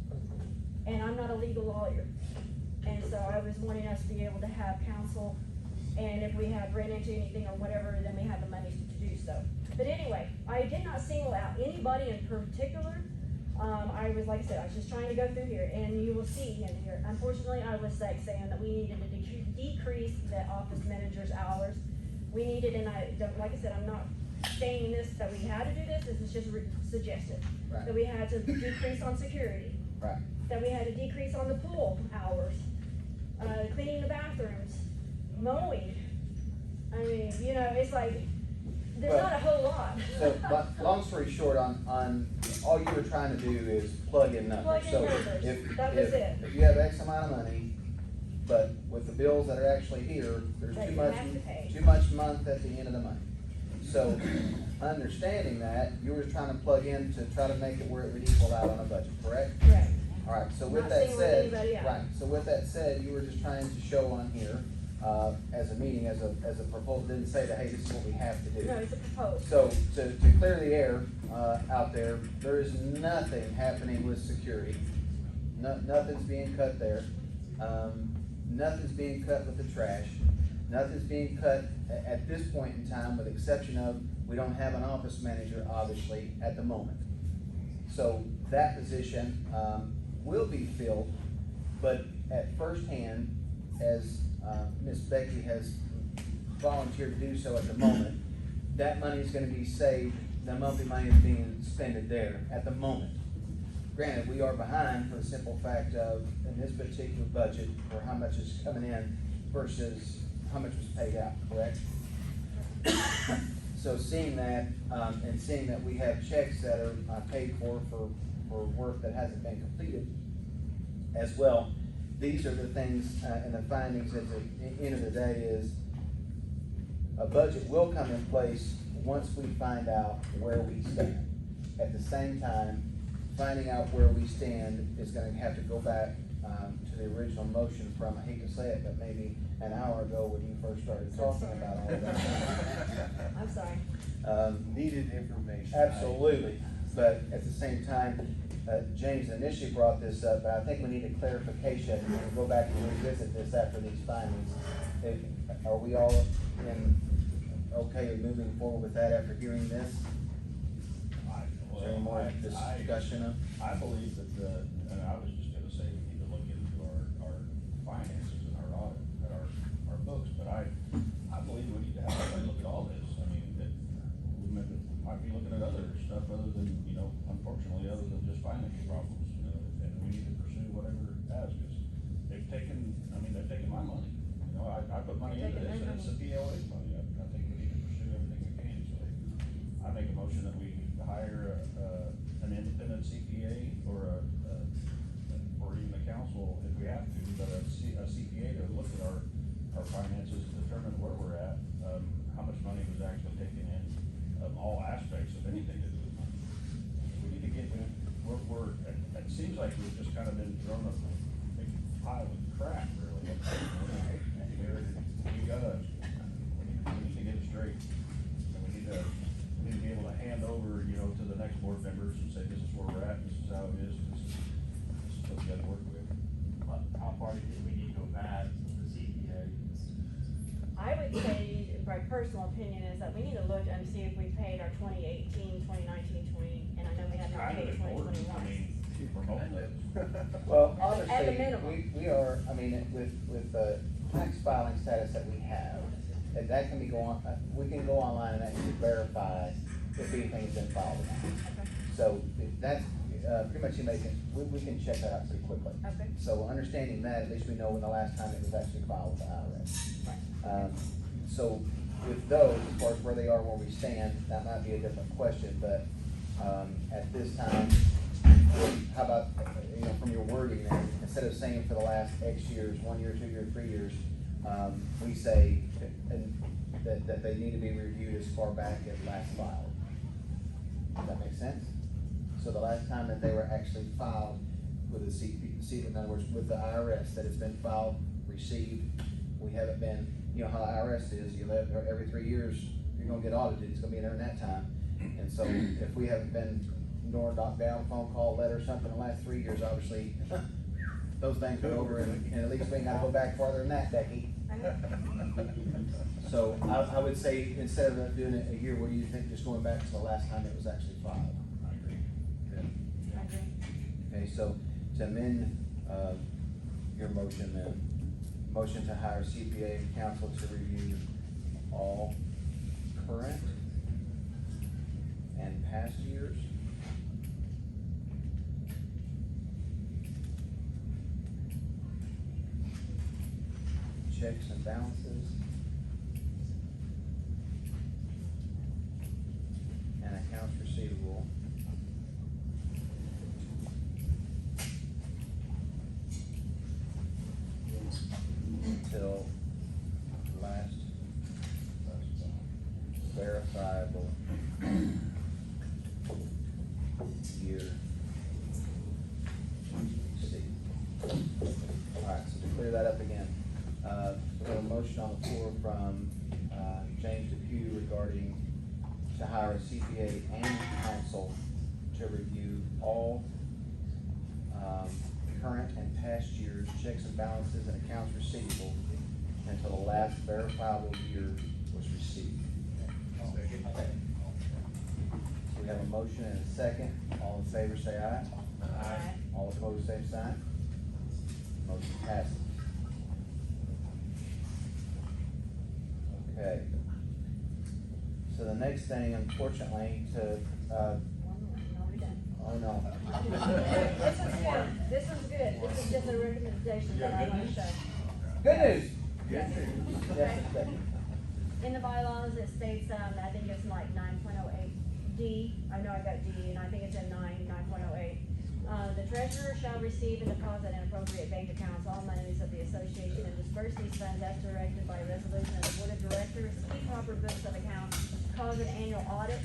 And I'm not a legal lawyer. And so I was wanting us to be able to have counsel, and if we had ran into anything or whatever, then we had the money to do so. But anyway, I did not single out anybody in particular. I was, like I said, I was just trying to go through here, and you will see in here. Unfortunately, I was saying that we needed to decrease the office manager's hours. We needed, and like I said, I'm not saying this, that we had to do this, this is just suggested. Right. That we had to decrease on security. Right. That we had to decrease on the pool hours, cleaning the bathrooms, mowing. I mean, it's like, there's not a whole lot. So, but long story short, on all you were trying to do is plug in numbers. Plug in So numbers. if- That was if- it. If you have X amount of money, but with the bills that are actually here, there's That too you much, have to pay. too much month at the end of the month. So, understanding that, you were trying to plug in to try to make it where it would equal out on a budget, correct? Correct. Alright, so with Not that singling said, anybody out. right, so with that said, you were just trying to show on here, as a meeting, as a proposal, didn't say that, hey, this is what we have to do. No, it's a proposal. So, to clear the air, out there, there is nothing happening with security. Nothing's being cut there. Nothing's being cut with the trash. Nothing's being cut at this point in time, with the exception of, we don't have an office manager, obviously, at the moment. So, that position, will be filled, but at first hand, as, Ms. Becky has volunteered to do so at the moment, that money is gonna be saved, the monthly money is being spent there at the moment. Granted, we are behind for the simple fact of, in this particular budget, for how much is coming in versus how much was paid out, correct? So seeing that, and seeing that we have checks that are paid for work that hasn't been completed as well, these are the things, and the findings at the end of the day is, a budget will come in place once we find out where we stand. At the same time, finding out where we stand is gonna have to go back, to the original motion from, I hate to say it, but maybe an hour ago when you first started talking about all of that. I'm sorry. Needed information. Absolutely, but at the same time, James initially brought this up, but I think we need a clarification, and go back and revisit this after these findings. Are we all okay with moving forward with that after hearing this? Is there any more discussion of? I believe that and I was just gonna say, we need to look into our finances and our audit, and our books, but I believe we need to have somebody look at all this. I mean, that we might be looking at other stuff other than, unfortunately, other than just financial problems, and we need to pursue whatever it has, because they've taken my money. I put money into this, and it's the PLA's money. I think we need to pursue everything we can, so I make a motion that we hire an independent CPA or even a council if we have to, but a CPA to look at our finances and determine where we're at, how much money was actually taken in, all aspects of anything to do with money. We need to get, it seems like we've just kind of been thrown a big pile of crap, really. We need to get it straight, and we need to be able to hand over, to the next board members and say, this is where we're at, this is how it is, this is what we gotta work with. How far do we need to go back with the CPA? I would say, my personal opinion is that we need to look and see if we paid our 2018, 2019, and I know we have not Kind of paid important, 2021. promoting it. Well, At the minimum. honestly, we are, with the tax filing status that we have, and that can be we can go online and actually verify if anything's been filed or not. Okay. So that's, pretty much we can check that out pretty quickly. Okay. So understanding that, at least we know when the last time it was actually filed with the IRS. So with those, as far as where they are, where we stand, that might be a different question, but, at this time, how about, from your wording there, instead of saying for the last X years, 1 year, 2 years, 3 years, we say that they need to be reviewed as far back as last filed. Does that make sense? So the last time that they were actually filed with the CP, in other words, with the IRS, that it's been filed, received, we haven't been, how the IRS is, every 3 years, you're gonna get audited, it's gonna be in there in that time. And so if we haven't been ignored, knocked down, phone call, letter, something in the last 3 years, obviously, those things are over, and at least we ain't gotta go back farther than that, Becky. So I would say, instead of doing it a year, what do you think, just going back to the last time it was actually filed? I agree. I agree. Okay, so to amend, your motion then, motion to hire CPA and counsel to review all current and past years. Checks and balances. And accounts receivable. Until last verified clear that up again. We have a motion on the floor from, James Depew regarding to hire a CPA and counsel to review all, current and past years' checks and balances and accounts receivable until the last verifiable year was received. We have a motion and a second. All in favor say aye. Aye. All opposed, same sign. Motion passes. Okay. So the next thing, unfortunately, to, One more, no, we're done. oh no. This is good, this is good, this is just a recommendation that I want to show. Good news. Yes. Yes, yes. In the bylaws, it states, I think it's like 9.08D, I know I got D, and I think it's in 9.08. The treasurer shall receive and deposit in appropriate bank accounts all monies of the association and disperse these funds as directed by resolution of the board of directors, keep proper books of accounts, cause an annual audit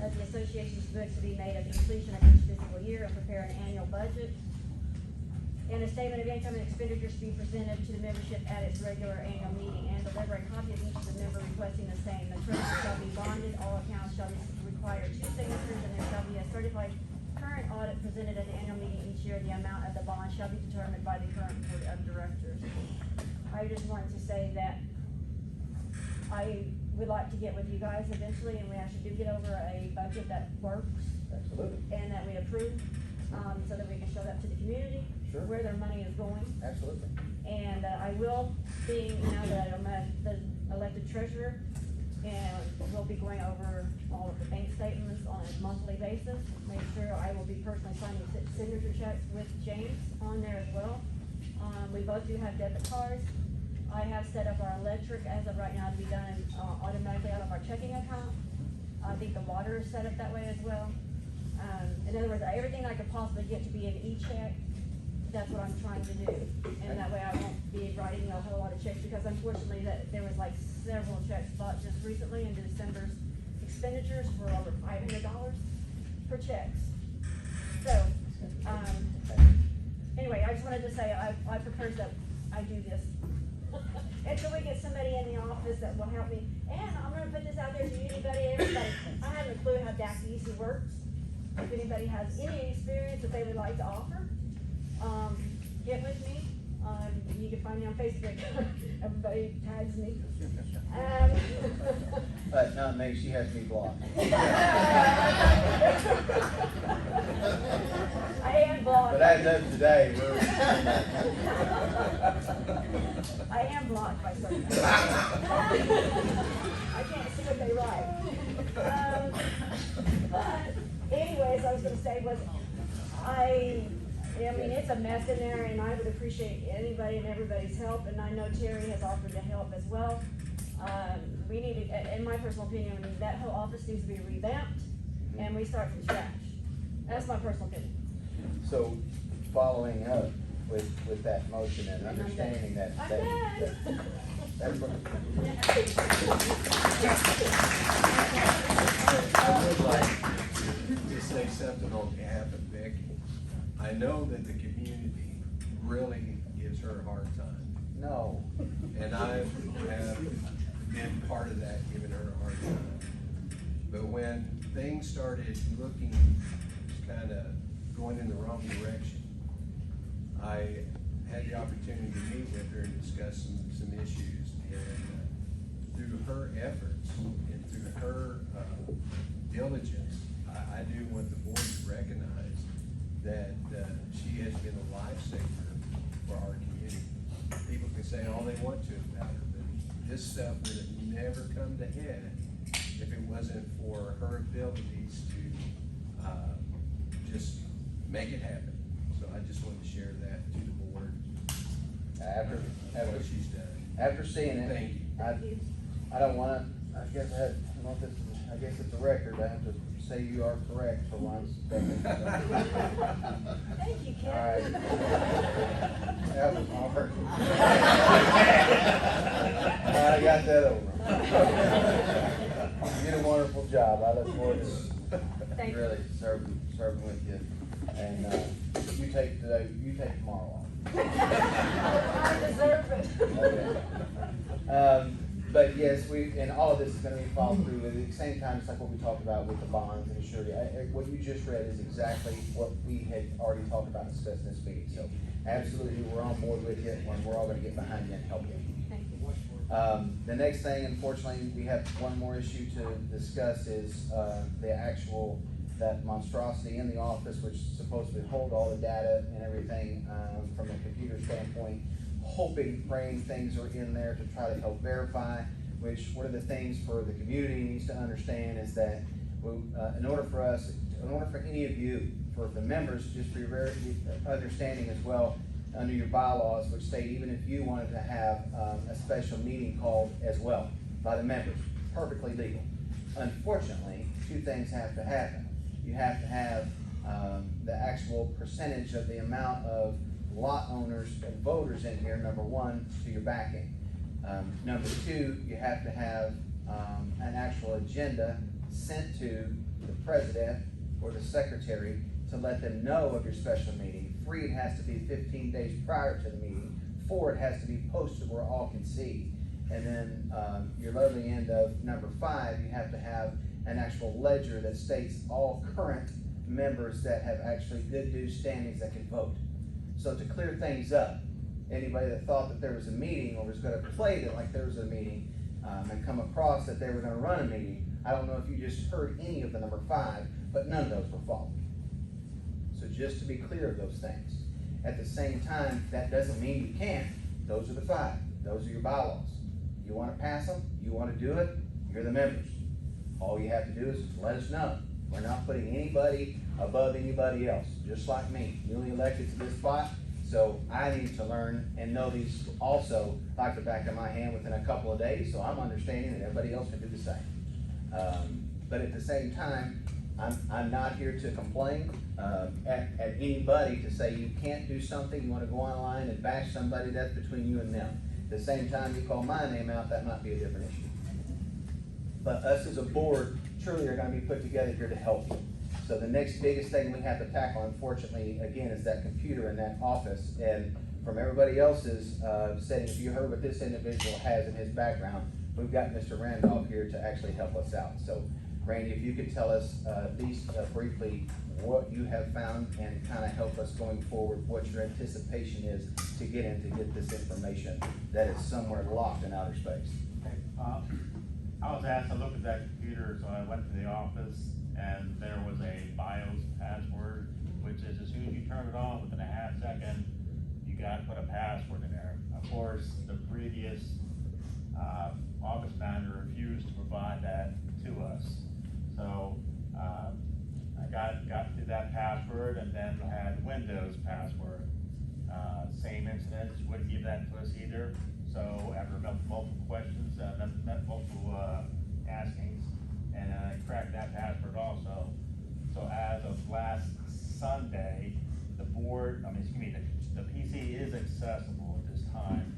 of the association's books to be made at the completion of each fiscal year, and prepare an annual budget. And a statement of income and expenditures to be presented to the membership at its regular annual meeting, and deliver a copy of each of the member requesting the same. The treasurer shall be bonded, all accounts shall require 2 signatures, and there shall be a certified current audit presented at the annual meeting each year. The amount of the bond shall be determined by the current board of directors. I just wanted to say that I would like to get with you guys eventually, and we actually do get over a budget that works Absolutely. and that we approve, so that we can show that to the community, Sure. where their money is going. Absolutely. And I will, being now that I'm the elected treasurer, and we'll be going over all of the bank statements on a monthly basis. Make sure I will be personally signing signature checks with James on there as well. We both do have debit cards. I have set up our electric as of right now to be done automatically out of our checking account. I think the water is set up that way as well. In other words, everything I could possibly get to be an e-check, that's what I'm trying to do. And that way I won't be writing a whole lot of checks, because unfortunately there was like several checks bought just recently in December's expenditures for over $500 per checks. So, anyway, I just wanted to say I propose that I do this. Until we get somebody in the office that will help me. And I'm gonna put this out there to anybody, everybody. I have a clue how DAC easy works. If anybody has any experience that they would like to offer, get with me. You can find me on Facebook. Everybody tags me. But not me, she has me blocked. I am blocked. But as of today, I am blocked by certain. I can't see what they write. But anyways, I was gonna say was, I mean, it's a mess in there, and I would appreciate anybody and everybody's help, and I know Terry has offered to help as well. We need to, in my personal opinion, that whole office needs to be revamped, and we start from scratch. That's my personal opinion. so following up with that motion and understanding that. I'm that- done. That's what. I would like to say something on behalf of Becky. I know that the community really gives her a hard time, No. and I have been part of that, giving her a hard time. But when things started looking kind of going in the wrong direction, I had the opportunity to meet with her and discuss some issues, and through her efforts and through her diligence, I do want the board to recognize that she has been a lifesaver for our community. People can say all they want to about her, but this stuff would have never come to head if it wasn't for her abilities to just make it happen. So I just wanted to share that to the board, what she's done. After seeing it. Thank you. Thank you. I don't wanna, I guess I don't know if this is, I guess it's a record, I have to say you are correct for once. Thank you, All right. Ken. That was hard. I got that over. You did a wonderful job, I look forward Thank to you. really serving with you. And, you take tomorrow off. I deserve But yes, and all of this is gonna be followed through at the same time, it's like what we talked about with the bonds and the surety. What you just read is exactly what we had already talked about and discussed in this meeting, so absolutely, we're on board with you, and we're all gonna get behind you and help you. Thank you. The next thing, unfortunately, we have one more issue to discuss is, that monstrosity in the office, which supposedly hold all the data and everything, from a computer standpoint, hoping, praying things are in there to try to help verify, which one of the things for the community needs to understand is that, in order for any of you, for the members, just for your very understanding as well, under your bylaws, which state even if you wanted to have a special meeting called as well by the members, perfectly legal. Unfortunately, two things have to happen. You have to have the actual percentage of the amount of lot owners and voters in here, number one, to your backing. Number two, you have to have an actual agenda sent to the president or the secretary to let them know of your special meeting. 3, it has to be 15 days prior to the meeting. 4, it has to be posted where all can see. And then your lovely end of number 5, you have to have an actual ledger that states all current members that have actually good due standings that can vote. So to clear things up, anybody that thought that there was a meeting or was gonna play it like there was a meeting and come across that they were gonna run a meeting, I don't know if you just heard any of the number 5, but none of those were followed. So just to be clear of those things. At the same time, that doesn't mean you can't. Those are the 5. Those are your bylaws. You wanna pass them, you wanna do it, you're the members. All you have to do is let us know. We're not putting anybody above anybody else, just like me, newly elected to this spot. So I need to learn and know these also like the back of my hand within a couple of days, so I'm understanding that everybody else can do the same. But at the same time, I'm not here to complain at anybody to say you can't do something, you wanna go online and bash somebody, that's between you and them. At the same time, you call my name out, that might be a different issue. But us as a board truly are gonna be put together here to help you. So the next biggest thing we have to tackle, unfortunately, again, is that computer in that office. And from everybody else's setting, if you heard what this individual has in his background, we've got Mr. Randolph here to actually help us out. So Randy, if you could tell us at least briefly what you have found and kind of help us going forward, what your anticipation is to get this information that is somewhere locked in outer space. Okay, I was asked to look at that computer, so I went to the office, and there was a BIOS password, which is as soon as you turn it on, within a half second, you gotta put a password in there. Of course, the previous office manager refused to provide that to us. So I got to that password, and then had Windows password. Same incident, wouldn't give that to us either. So after multiple questions, multiple askings, and I cracked that password also. So as of last Sunday, the PC is accessible at this time.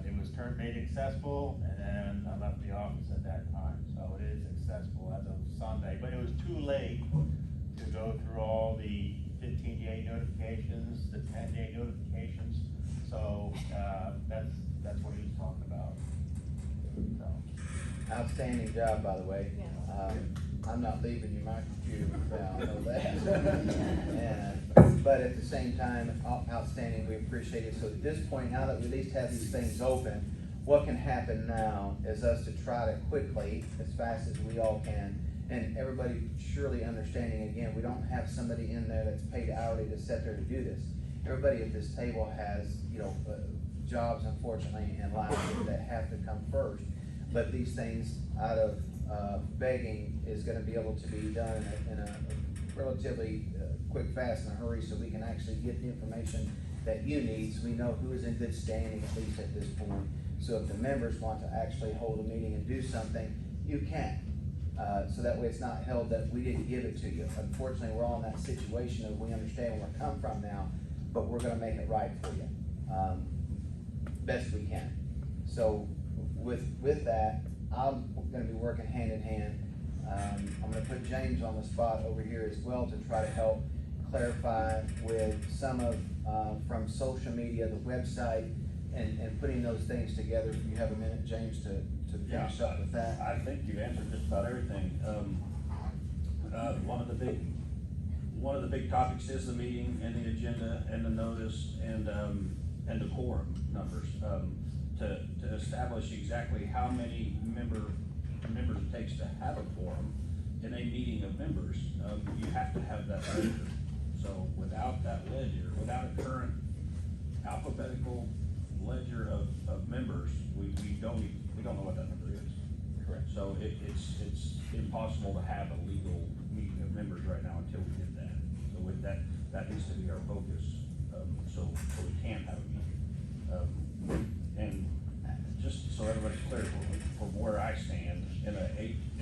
It was made accessible, and then I left the office at that time. So it is accessible as of Sunday, but it was too late to go through all the 15-day notifications, the 10-day notifications. So that's what he was talking about. So. Outstanding job, by the way. Yeah. I'm not leaving you my computer now, I know that. But at the same time, outstanding, we appreciate it. So at this point, now that we at least have these things open, what can happen now is us to try to quickly, as fast as we all can, and everybody surely understanding, again, we don't have somebody in there that's paid hourly to sit there to do this. Everybody at this table has, jobs, unfortunately, in life that have to come first. But these things, out of begging, is gonna be able to be done in a relatively quick, fast, and a hurry, so we can actually get the information that you need, so we know who is in good standing, at least at this point. So if the members want to actually hold a meeting and do something, you can. So that way it's not held that we didn't give it to you. Unfortunately, we're all in that situation of we understand where we're coming from now, but we're gonna make it right for you, best we can. So with that, I'm gonna be working hand in hand. I'm gonna put James on the spot over here as well to try to help clarify with some of, from social media, the website, and putting those things together. If you have a minute, James, to finish up with that. I think you answered just about everything. One of the big topics is the meeting and the agenda and the notice and the quorum numbers. To establish exactly how many members it takes to have a quorum in a meeting of members, you have to have that ledger. So without that ledger, without a current alphabetical ledger of members, we don't know what that number is. Correct. So it's impossible to have a legal meeting of members right now until we get that. So with that needs to be our focus, so we can have a meeting. And just so everybody's clear, from where I stand, in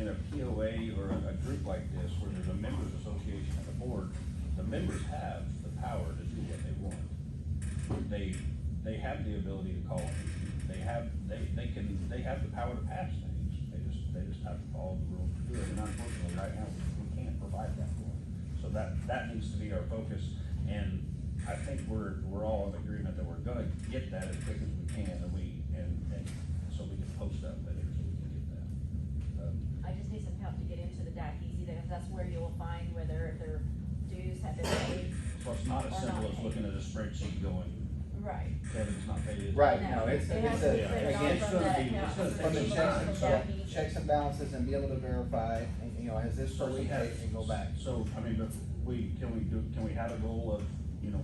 a POA or a group like this, where there's a members association and a board, the members have the power to do what they want. They have the ability to call a meeting. They have the power to pass things. They just have to follow the rules to do it. And unfortunately, right now, we can't provide that for them. So that needs to be our focus. And I think we're all in agreement that we're gonna get that as quick as we can, and so we can post that later, so we can get that. I just need some help to get into the DAC easy, because that's where you'll find whether their dues have been paid. So it's not as Or simple not as paid. looking at a spreadsheet going, Right. Kevin's not paid. Right, No, no, it's it has a, to be printed off again, from gonna that be- account. it's gonna from the take checks, some and- time. yeah, checks and balances and be able to verify, and, you know, has this So we person have, paid and go back. so, I mean, but can we have a goal of,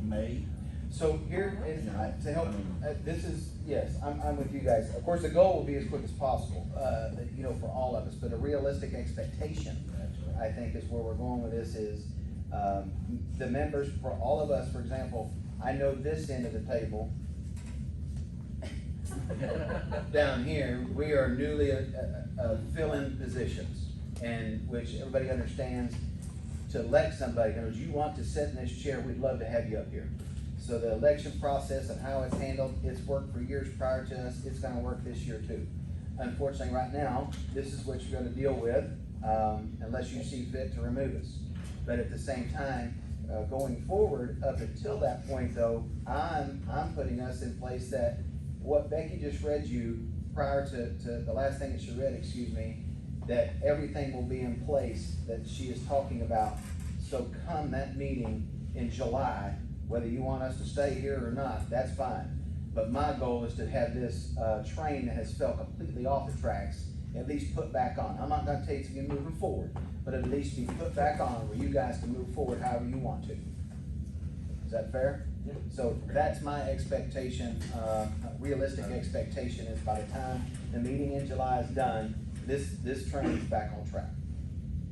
May? So here is, to help, I mean- this is, yes, I'm with you guys. Of course, the goal will be as quick as possible, you know, for all of us, but a realistic expectation, I think, is where we're going with this is, the members, for all of us, for example, I know this end of the table, down here, we are newly fill-in positions, and which everybody understands, to elect somebody, in other words, you want to sit in this chair, we'd love to have you up here. So the election process and how it's handled, it's worked for years prior to us, it's gonna work this year too. Unfortunately, right now, this is what you're gonna deal with, unless you see fit to remove us. But at the same time, going forward, up until that point though, I'm putting us in place that what Becky just read you prior to the last thing that she read, excuse me, that everything will be in place that she is talking about. So come that meeting in July, whether you want us to stay here or not, that's fine. But my goal is to have this train that has fell completely off the tracks, at least put back on. I'm not gonna tell you it's gonna be moving forward, but at least be put back on where you guys can move forward however you want to. Is that fair? Yeah. So that's my expectation, realistic expectation is by the time the meeting in July is done, this train is back on track.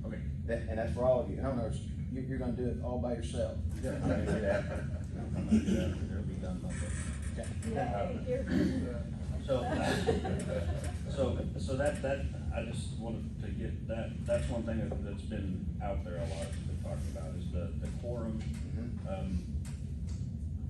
Okay. And that's for all of you. I don't know, you're gonna do it all by yourself. Yeah, I'm gonna do that. I'm gonna do that. It'll be done Monday. Okay. Yeah, here. So that, I just wanted to get that's one thing that's been out there a lot, that's been talked about, is the quorum.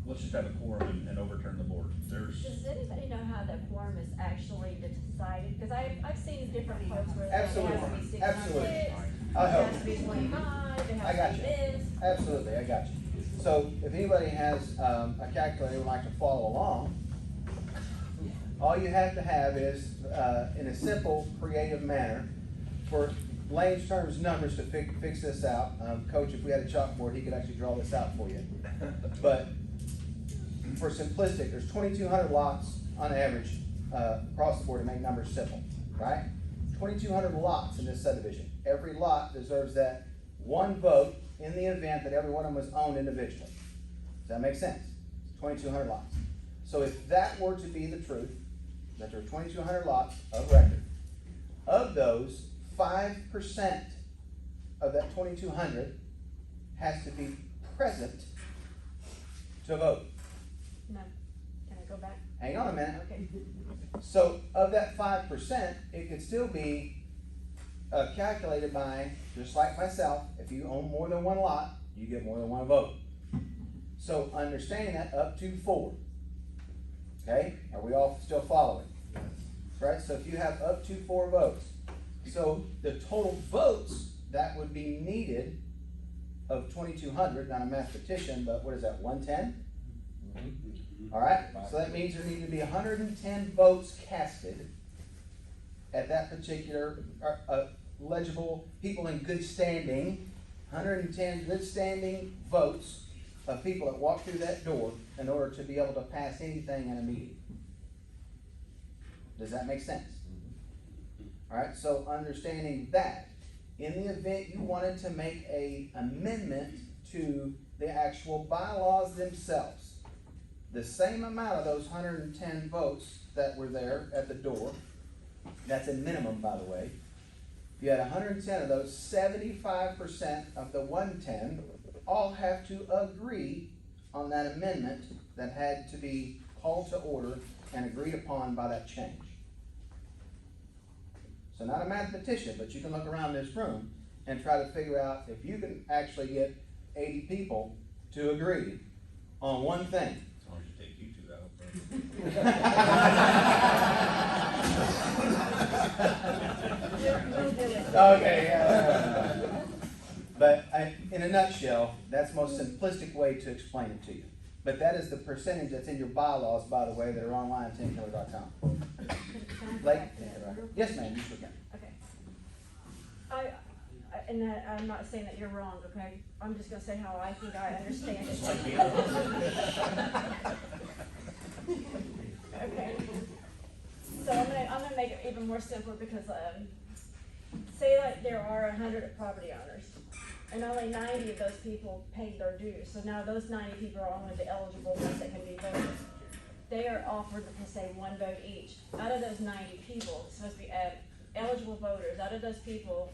Let's just have a quorum and overturn the board. Does anybody know how that quorum is actually decided? Because I've seen different quotes where it has to be Absolutely, 6 absolutely. it I'll help has to be 25, it I has got to be you. this. Absolutely, I got you. So if anybody has a calculator and would like to follow along, all you have to have is, in a simple, creative manner, for layman's terms, numbers to fix this out. Coach, if we had a chalkboard, he could actually draw this out for you. But for simplistic, there's 2,200 lots on average across the board to make numbers simple, right? 2,200 lots in this subdivision. Every lot deserves that one vote in the event that every one of them was owned individually. Does that make sense? 2,200 lots. So if that were to be the truth, that there are 2,200 lots of record, of those, 5% of that 2,200 has to be present to vote. No, can I go back? Hang on a minute. Okay. So of that 5%, it could still be calculated by, just like myself, if you own more than one lot, you get more than one vote. So understanding that, up to 4. Okay, are we all still following? Yes. Right, so if you have up to 4 votes, so the total votes that would be needed of 2,200, not a mathematician, but what is that, 110? All right, so that means there need to be 110 votes casted at that particular, legible, people in good standing, 110 good standing votes of people that walk through that door in order to be able to pass anything in a meeting. Does that make sense? All right, so understanding that, in the event you wanted to make a amendment to the actual bylaws themselves, the same amount of those 110 votes that were there at the door, that's a minimum, by the way. If you had 110 of those, 75% of the 110 all have to agree on that amendment that had to be called to order and agreed upon by that change. So not a mathematician, but you can look around this room and try to figure out if you can actually get 80 people to agree on one thing. As long as you take you two out. Okay, yeah. But in a nutshell, that's the most simplistic way to explain it to you. But that is the percentage that's in your bylaws, by the way, that are online at teamkiller.com. Like, yes, ma'am, you sure can. Okay. I'm not saying that you're wrong, okay? I'm just gonna say how I think I understand it. Okay. So I'm gonna make it even more simpler because, say like there are 100 property owners, and only 90 of those people paid their dues. So now those 90 people are only the eligible ones that can be voted. They are offered, let's say, one vote each. Out of those 90 people, it's supposed to be eligible voters. Out of those people,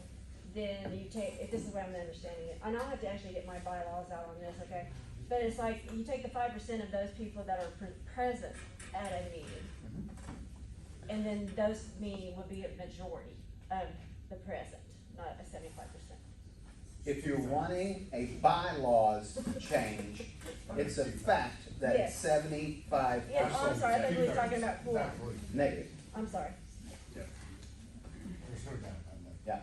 then you take, if this is the way I'm understanding it, and I'll have to actually get my bylaws out on this, okay? But it's like, you take the 5% of those people that are present at a meeting, and then those meeting will be a majority of the present, not a 75%. If you're wanting a bylaws change, it's a fact that it's Yes. 75%. Yeah, oh, I'm sorry, I thought you were talking about quorum. Negative, I'm sorry. yeah. Let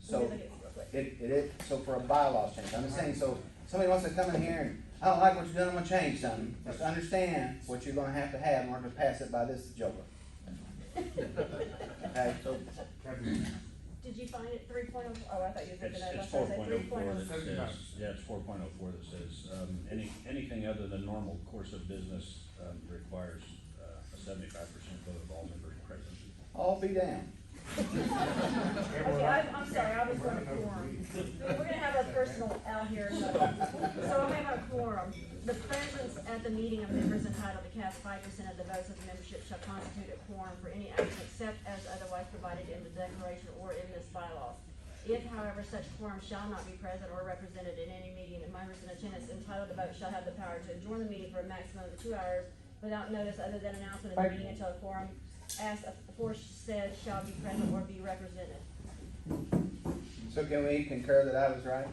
So, me look at this real quick. it is, so for a bylaws change, I'm just saying, so somebody wants to come in here and, I don't like what you've done, I'm gonna change something. Just understand what you're gonna have in order to pass it by this joker. Okay, so, Did you find it 3.0? Oh, I thought you were It's, looking at it. it's I was gonna say 4.04 that 3.0. says, yeah, it's 4.04 that says, anything other than normal course of business, requires, a 75% vote of all members present. I'll be damned. Okay, I'm sorry, I was going to quorum. We're gonna have a personal out here, so I'm gonna have a quorum. The presence at the meeting of members entitled to cast 5% of the votes of the membership shall constitute a quorum for any action except as otherwise provided in the declaration or in this bylaw. If, however, such quorum shall not be present or represented in any meeting, the members in attendance entitled to vote shall have the power to adjourn the meeting for a maximum of 2 hours without notice other than announcement of the meeting until a quorum as aforesaid shall be present or be represented. So can we concur that I was right?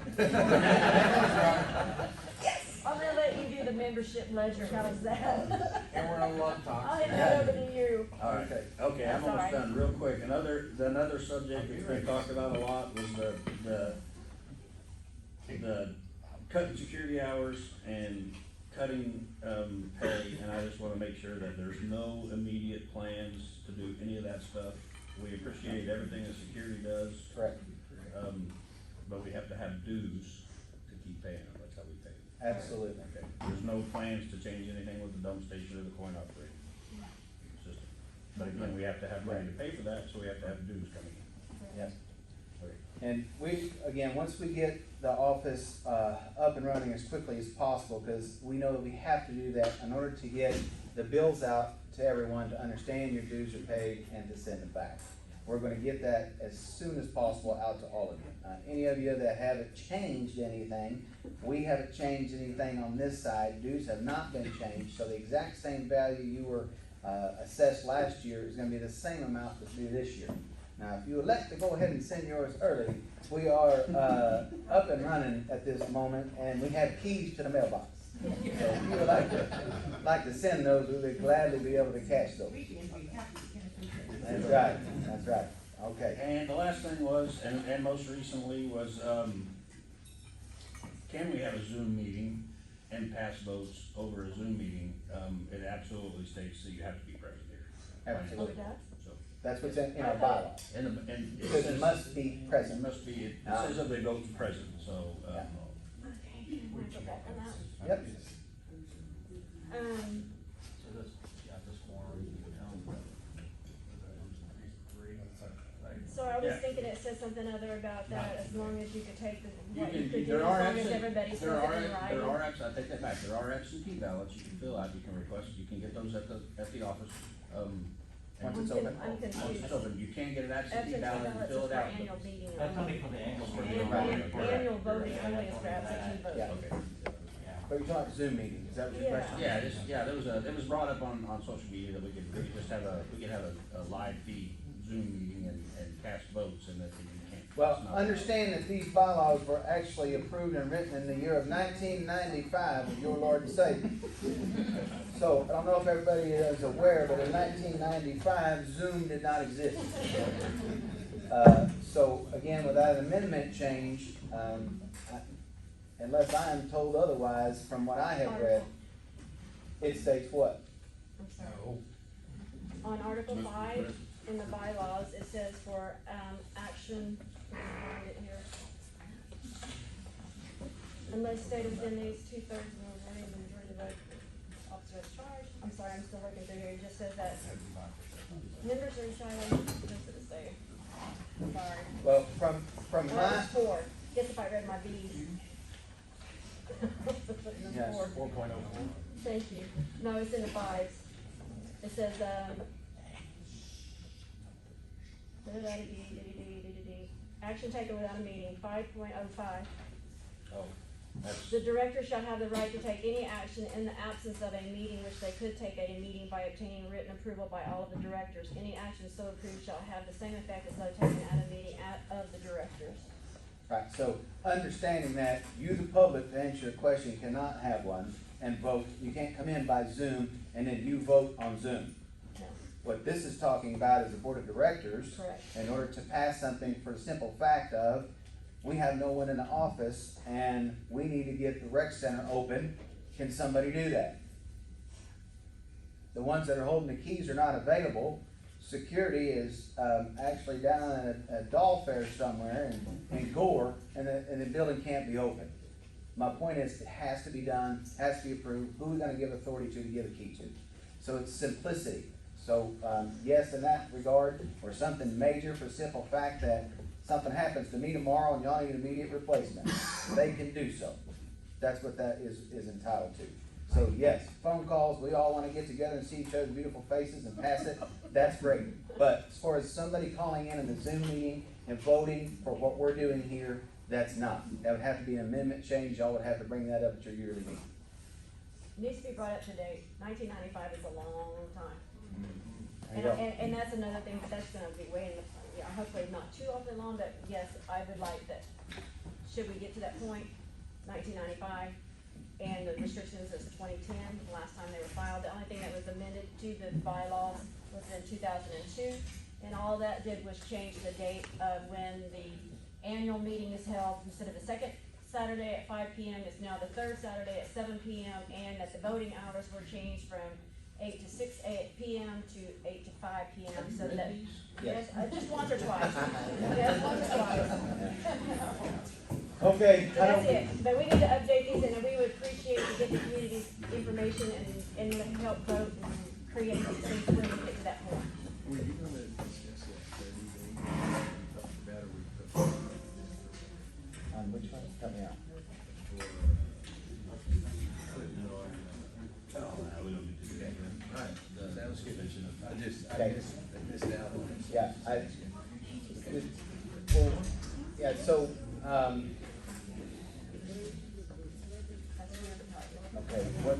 I'm gonna let you do the membership ledger, how's that? And we're on a lot of I'll talk. hand that over to you. All right, okay, I'm That's all almost right. done, real quick, another subject that's been talked about a lot was the cutting security hours and cutting, pay, and I just wanna make sure that there's no immediate plans to do any of that stuff. We appreciate everything that security does, Correct. but we have to have dues to keep paying them, that's how we pay them. Absolutely. Okay, there's no plans to change anything with the dump station or the coin operating system. But again, we have to have money to pay for that, so we have to have dues coming in. Yes. Okay. And we, again, once we get the office, up and running as quickly as possible, because we know that we have to do that in order to get the bills out to everyone to understand your dues are paid and to send it back. We're gonna get that as soon as possible out to all of you. Any of you that haven't changed anything, we haven't changed anything on this side, dues have not been changed, so the exact same value you were, assessed last year is gonna be the same amount that's due this year. Now, if you elect to go ahead and send yours early, we are, up and running at this moment, and we have keys to the mailbox. So if you would like to send those, we would gladly be able to cash those. That's right, that's right, okay. And the last thing was, and most recently was, can we have a Zoom meeting? and pass votes over a Zoom meeting, it absolutely states that you have to be present here. Oh, Absolutely. it does? So, That's what's in our bylaws. and it Because it says, must be it present. must be, it says that they vote present, so, Yeah. Okay, I'm gonna go back on that. Yep. So this, yeah, this form, So I was Yeah. thinking it said something other about that, as long as you could take the, You what you can, could do, there as are long as absent, everybody's there looking are, in writing. there are absent, I take that back, there are absentee ballots you can fill out, you can request, you can get those at the office, Once and it's open. I'm once confused. it's open, you can get an absentee Absentee ballot and ballots fill is it for out. annual meeting. That's only for the annual. Annual voting only is for absentee voting. Yeah. Okay. But you're talking Zoom meeting, is that what your Yeah. question? Yeah, it was brought up on social media that we could just have a live feed Zoom meeting and cast votes and that you can't. Well, it's not- understand that these bylaws were actually approved and written in the year of 1995 with your Lord and Savior. So, I don't know if everybody is aware, but in 1995, Zoom did not exist. So, again, without an amendment change, unless I am told otherwise from what I have read, it states what? I'm sorry. On Article 5 in the bylaws, it says for, action, let me find it here. Unless stated within these 2/3 of the majority vote, officer at charge. I'm sorry, I'm still looking through here, it just says that members are entitled, what does it say? Sorry. Well, from Oh, my, it's 4, guess if I read my B's. Yes. 4. 4.04. Thank you. No, it's in the 5s. It says, action taken without a meeting, 5.05. Oh, that's, The director shall have the right to take any action in the absence of a meeting which they could take at a meeting by obtaining written approval by all of the directors. Any action so approved shall have the same effect as though taken at a meeting of the directors. right, so understanding that you, the public, to answer your question, cannot have one and vote. You can't come in by Zoom and then you vote on Zoom. No, What this is talking about is the board of directors. correct. In order to pass something for the simple fact of, we have no one in the office and we need to get the rec center open, can somebody do that? The ones that are holding the keys are not available. Security is, actually down at a doll fair somewhere in Gore, and the building can't be open. My point is, it has to be done, has to be approved, who are we gonna give authority to give a key to? So it's simplicity. So, yes, in that regard, or something major for the simple fact that something happens to me tomorrow and y'all need an immediate replacement, they can do so. That's what that is entitled to. So yes, phone calls, we all wanna get together and see each other's beautiful faces and pass it, that's great. But as far as somebody calling in the Zoom meeting and voting for what we're doing here, that's not. That would have to be an amendment change, y'all would have to bring that up at your yearly meeting. Needs to be brought up to date. 1995 is a long time. There you go. And that's another thing, but that's gonna be way in the, yeah, hopefully not too awfully long, but yes, I would like that, should we get to that point, 1995, and the restrictions is 2010, the last time they were filed. The only thing that was amended to the bylaws was in 2002, and all that did was change the date of when the annual meeting is held. Instead of the second Saturday at 5 p.m., it's now the third Saturday at 7 p.m., and that the voting hours were changed from 8 to 6 p.m. to 8 to 5 p.m. so that, yes, just once or twice. Yes, once or twice. Okay. So that's it, but we need to update these, and we would appreciate to get the community's information and help vote and create these things when we get to that point. Were you gonna discuss that 30 day, we talked about, or we put On which one? Help me out. we don't need to do that. Right, that was good. I missed out on it. Yeah, well, yeah, so, okay, what,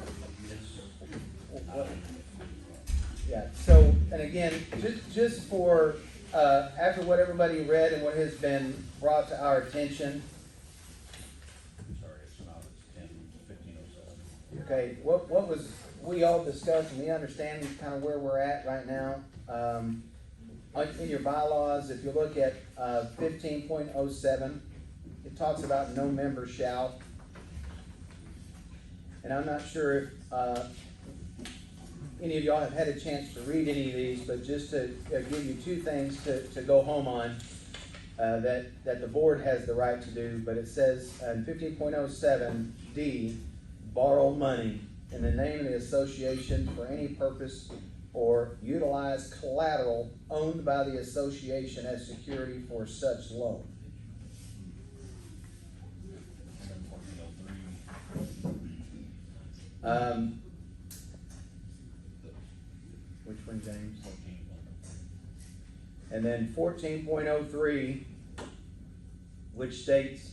yeah, so, and again, just for, after what everybody read and what has been brought to our attention, Sorry, it's not, it's 10:15:07. okay, what was, we all discussed and we understand kind of where we're at right now. In your bylaws, if you look at 15.07, it talks about no member shall. And I'm not sure if, any of y'all have had a chance to read any of these, but just to give you two things to go home on, that the board has the right to do, but it says in 15.07D, borrow money in the name of the association for any purpose or utilize collateral owned by the association as security for such loan. Which one, James? And then 14.03, which states,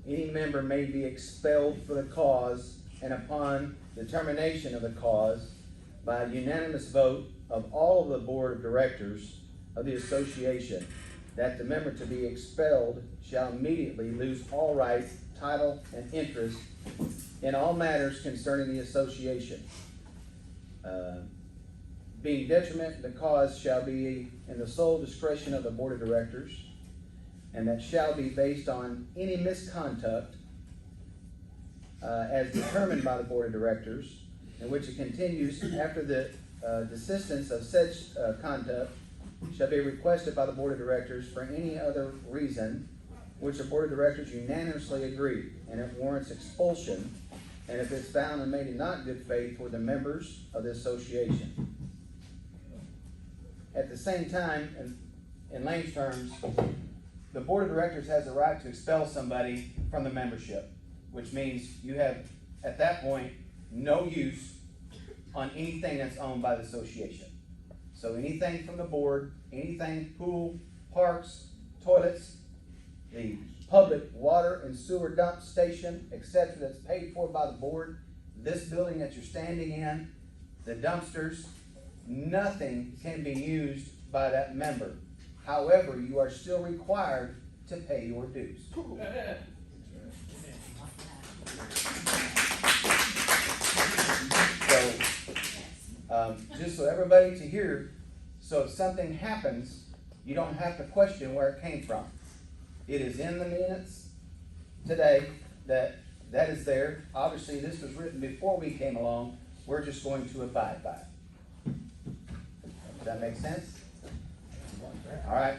any member may be expelled for the cause and upon determination of the cause by unanimous vote of all of the board of directors of the association, that the member to be expelled shall immediately lose all rights, title, and interest in all matters concerning the association. Being detriment to the cause shall be in the sole discretion of the board of directors, and that shall be based on any misconduct as determined by the board of directors, in which it continues after the desistance of such conduct shall be requested by the board of directors for any other reason which the board of directors unanimously agree, and it warrants expulsion, and if it's found and made in not good faith for the members of the association. At the same time, in layman's terms, the board of directors has the right to expel somebody from the membership, which means you have, at that point, no use on anything that's owned by the association. So anything from the board, anything, pool, parks, toilets, the public water and sewer dump station, etc., that's paid for by the board, this building that you're standing in, the dumpsters, nothing can be used by that member. However, you are still required to pay your dues. So, just so everybody to hear, so if something happens, you don't have to question where it came from. It is in the minutes today that is there. Obviously, this was written before we came along. We're just going to abide by it. Does that make sense? All right.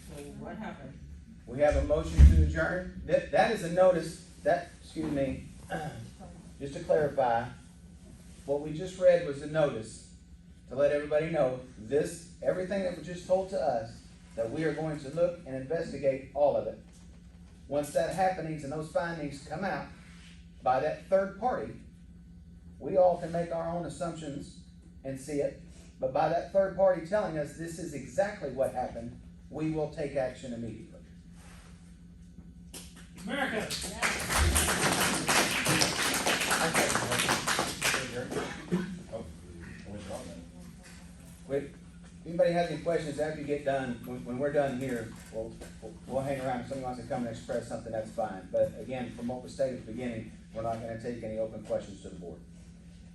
So what happened? We have a motion to adjourn. That is a notice, excuse me, just to clarify, what we just read was a notice to let everybody know everything that was just told to us, that we are going to look and investigate all of it. Once that happenings and those findings come out by that third party, we all can make our own assumptions and see it, but by that third party telling us this is exactly what happened, we will take action immediately. America. Wait, if anybody has any questions after you get done, when we're done here, we'll hang around. If somebody wants to come and express something, that's fine. But again, from what was stated at the beginning, we're not going to take any open questions to the board.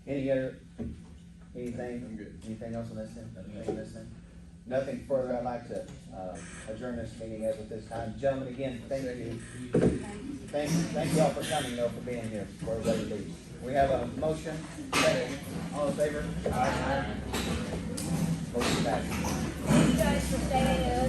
Anything? I'm good. Anything else on this thing? Nothing further. I'd like to adjourn this meeting as of this time. Gentlemen, again, thank you. Thank you all for coming, though, for being here before everybody leaves. We have a motion. Second. All in favor? Aye. Motion passes. Thank you guys for staying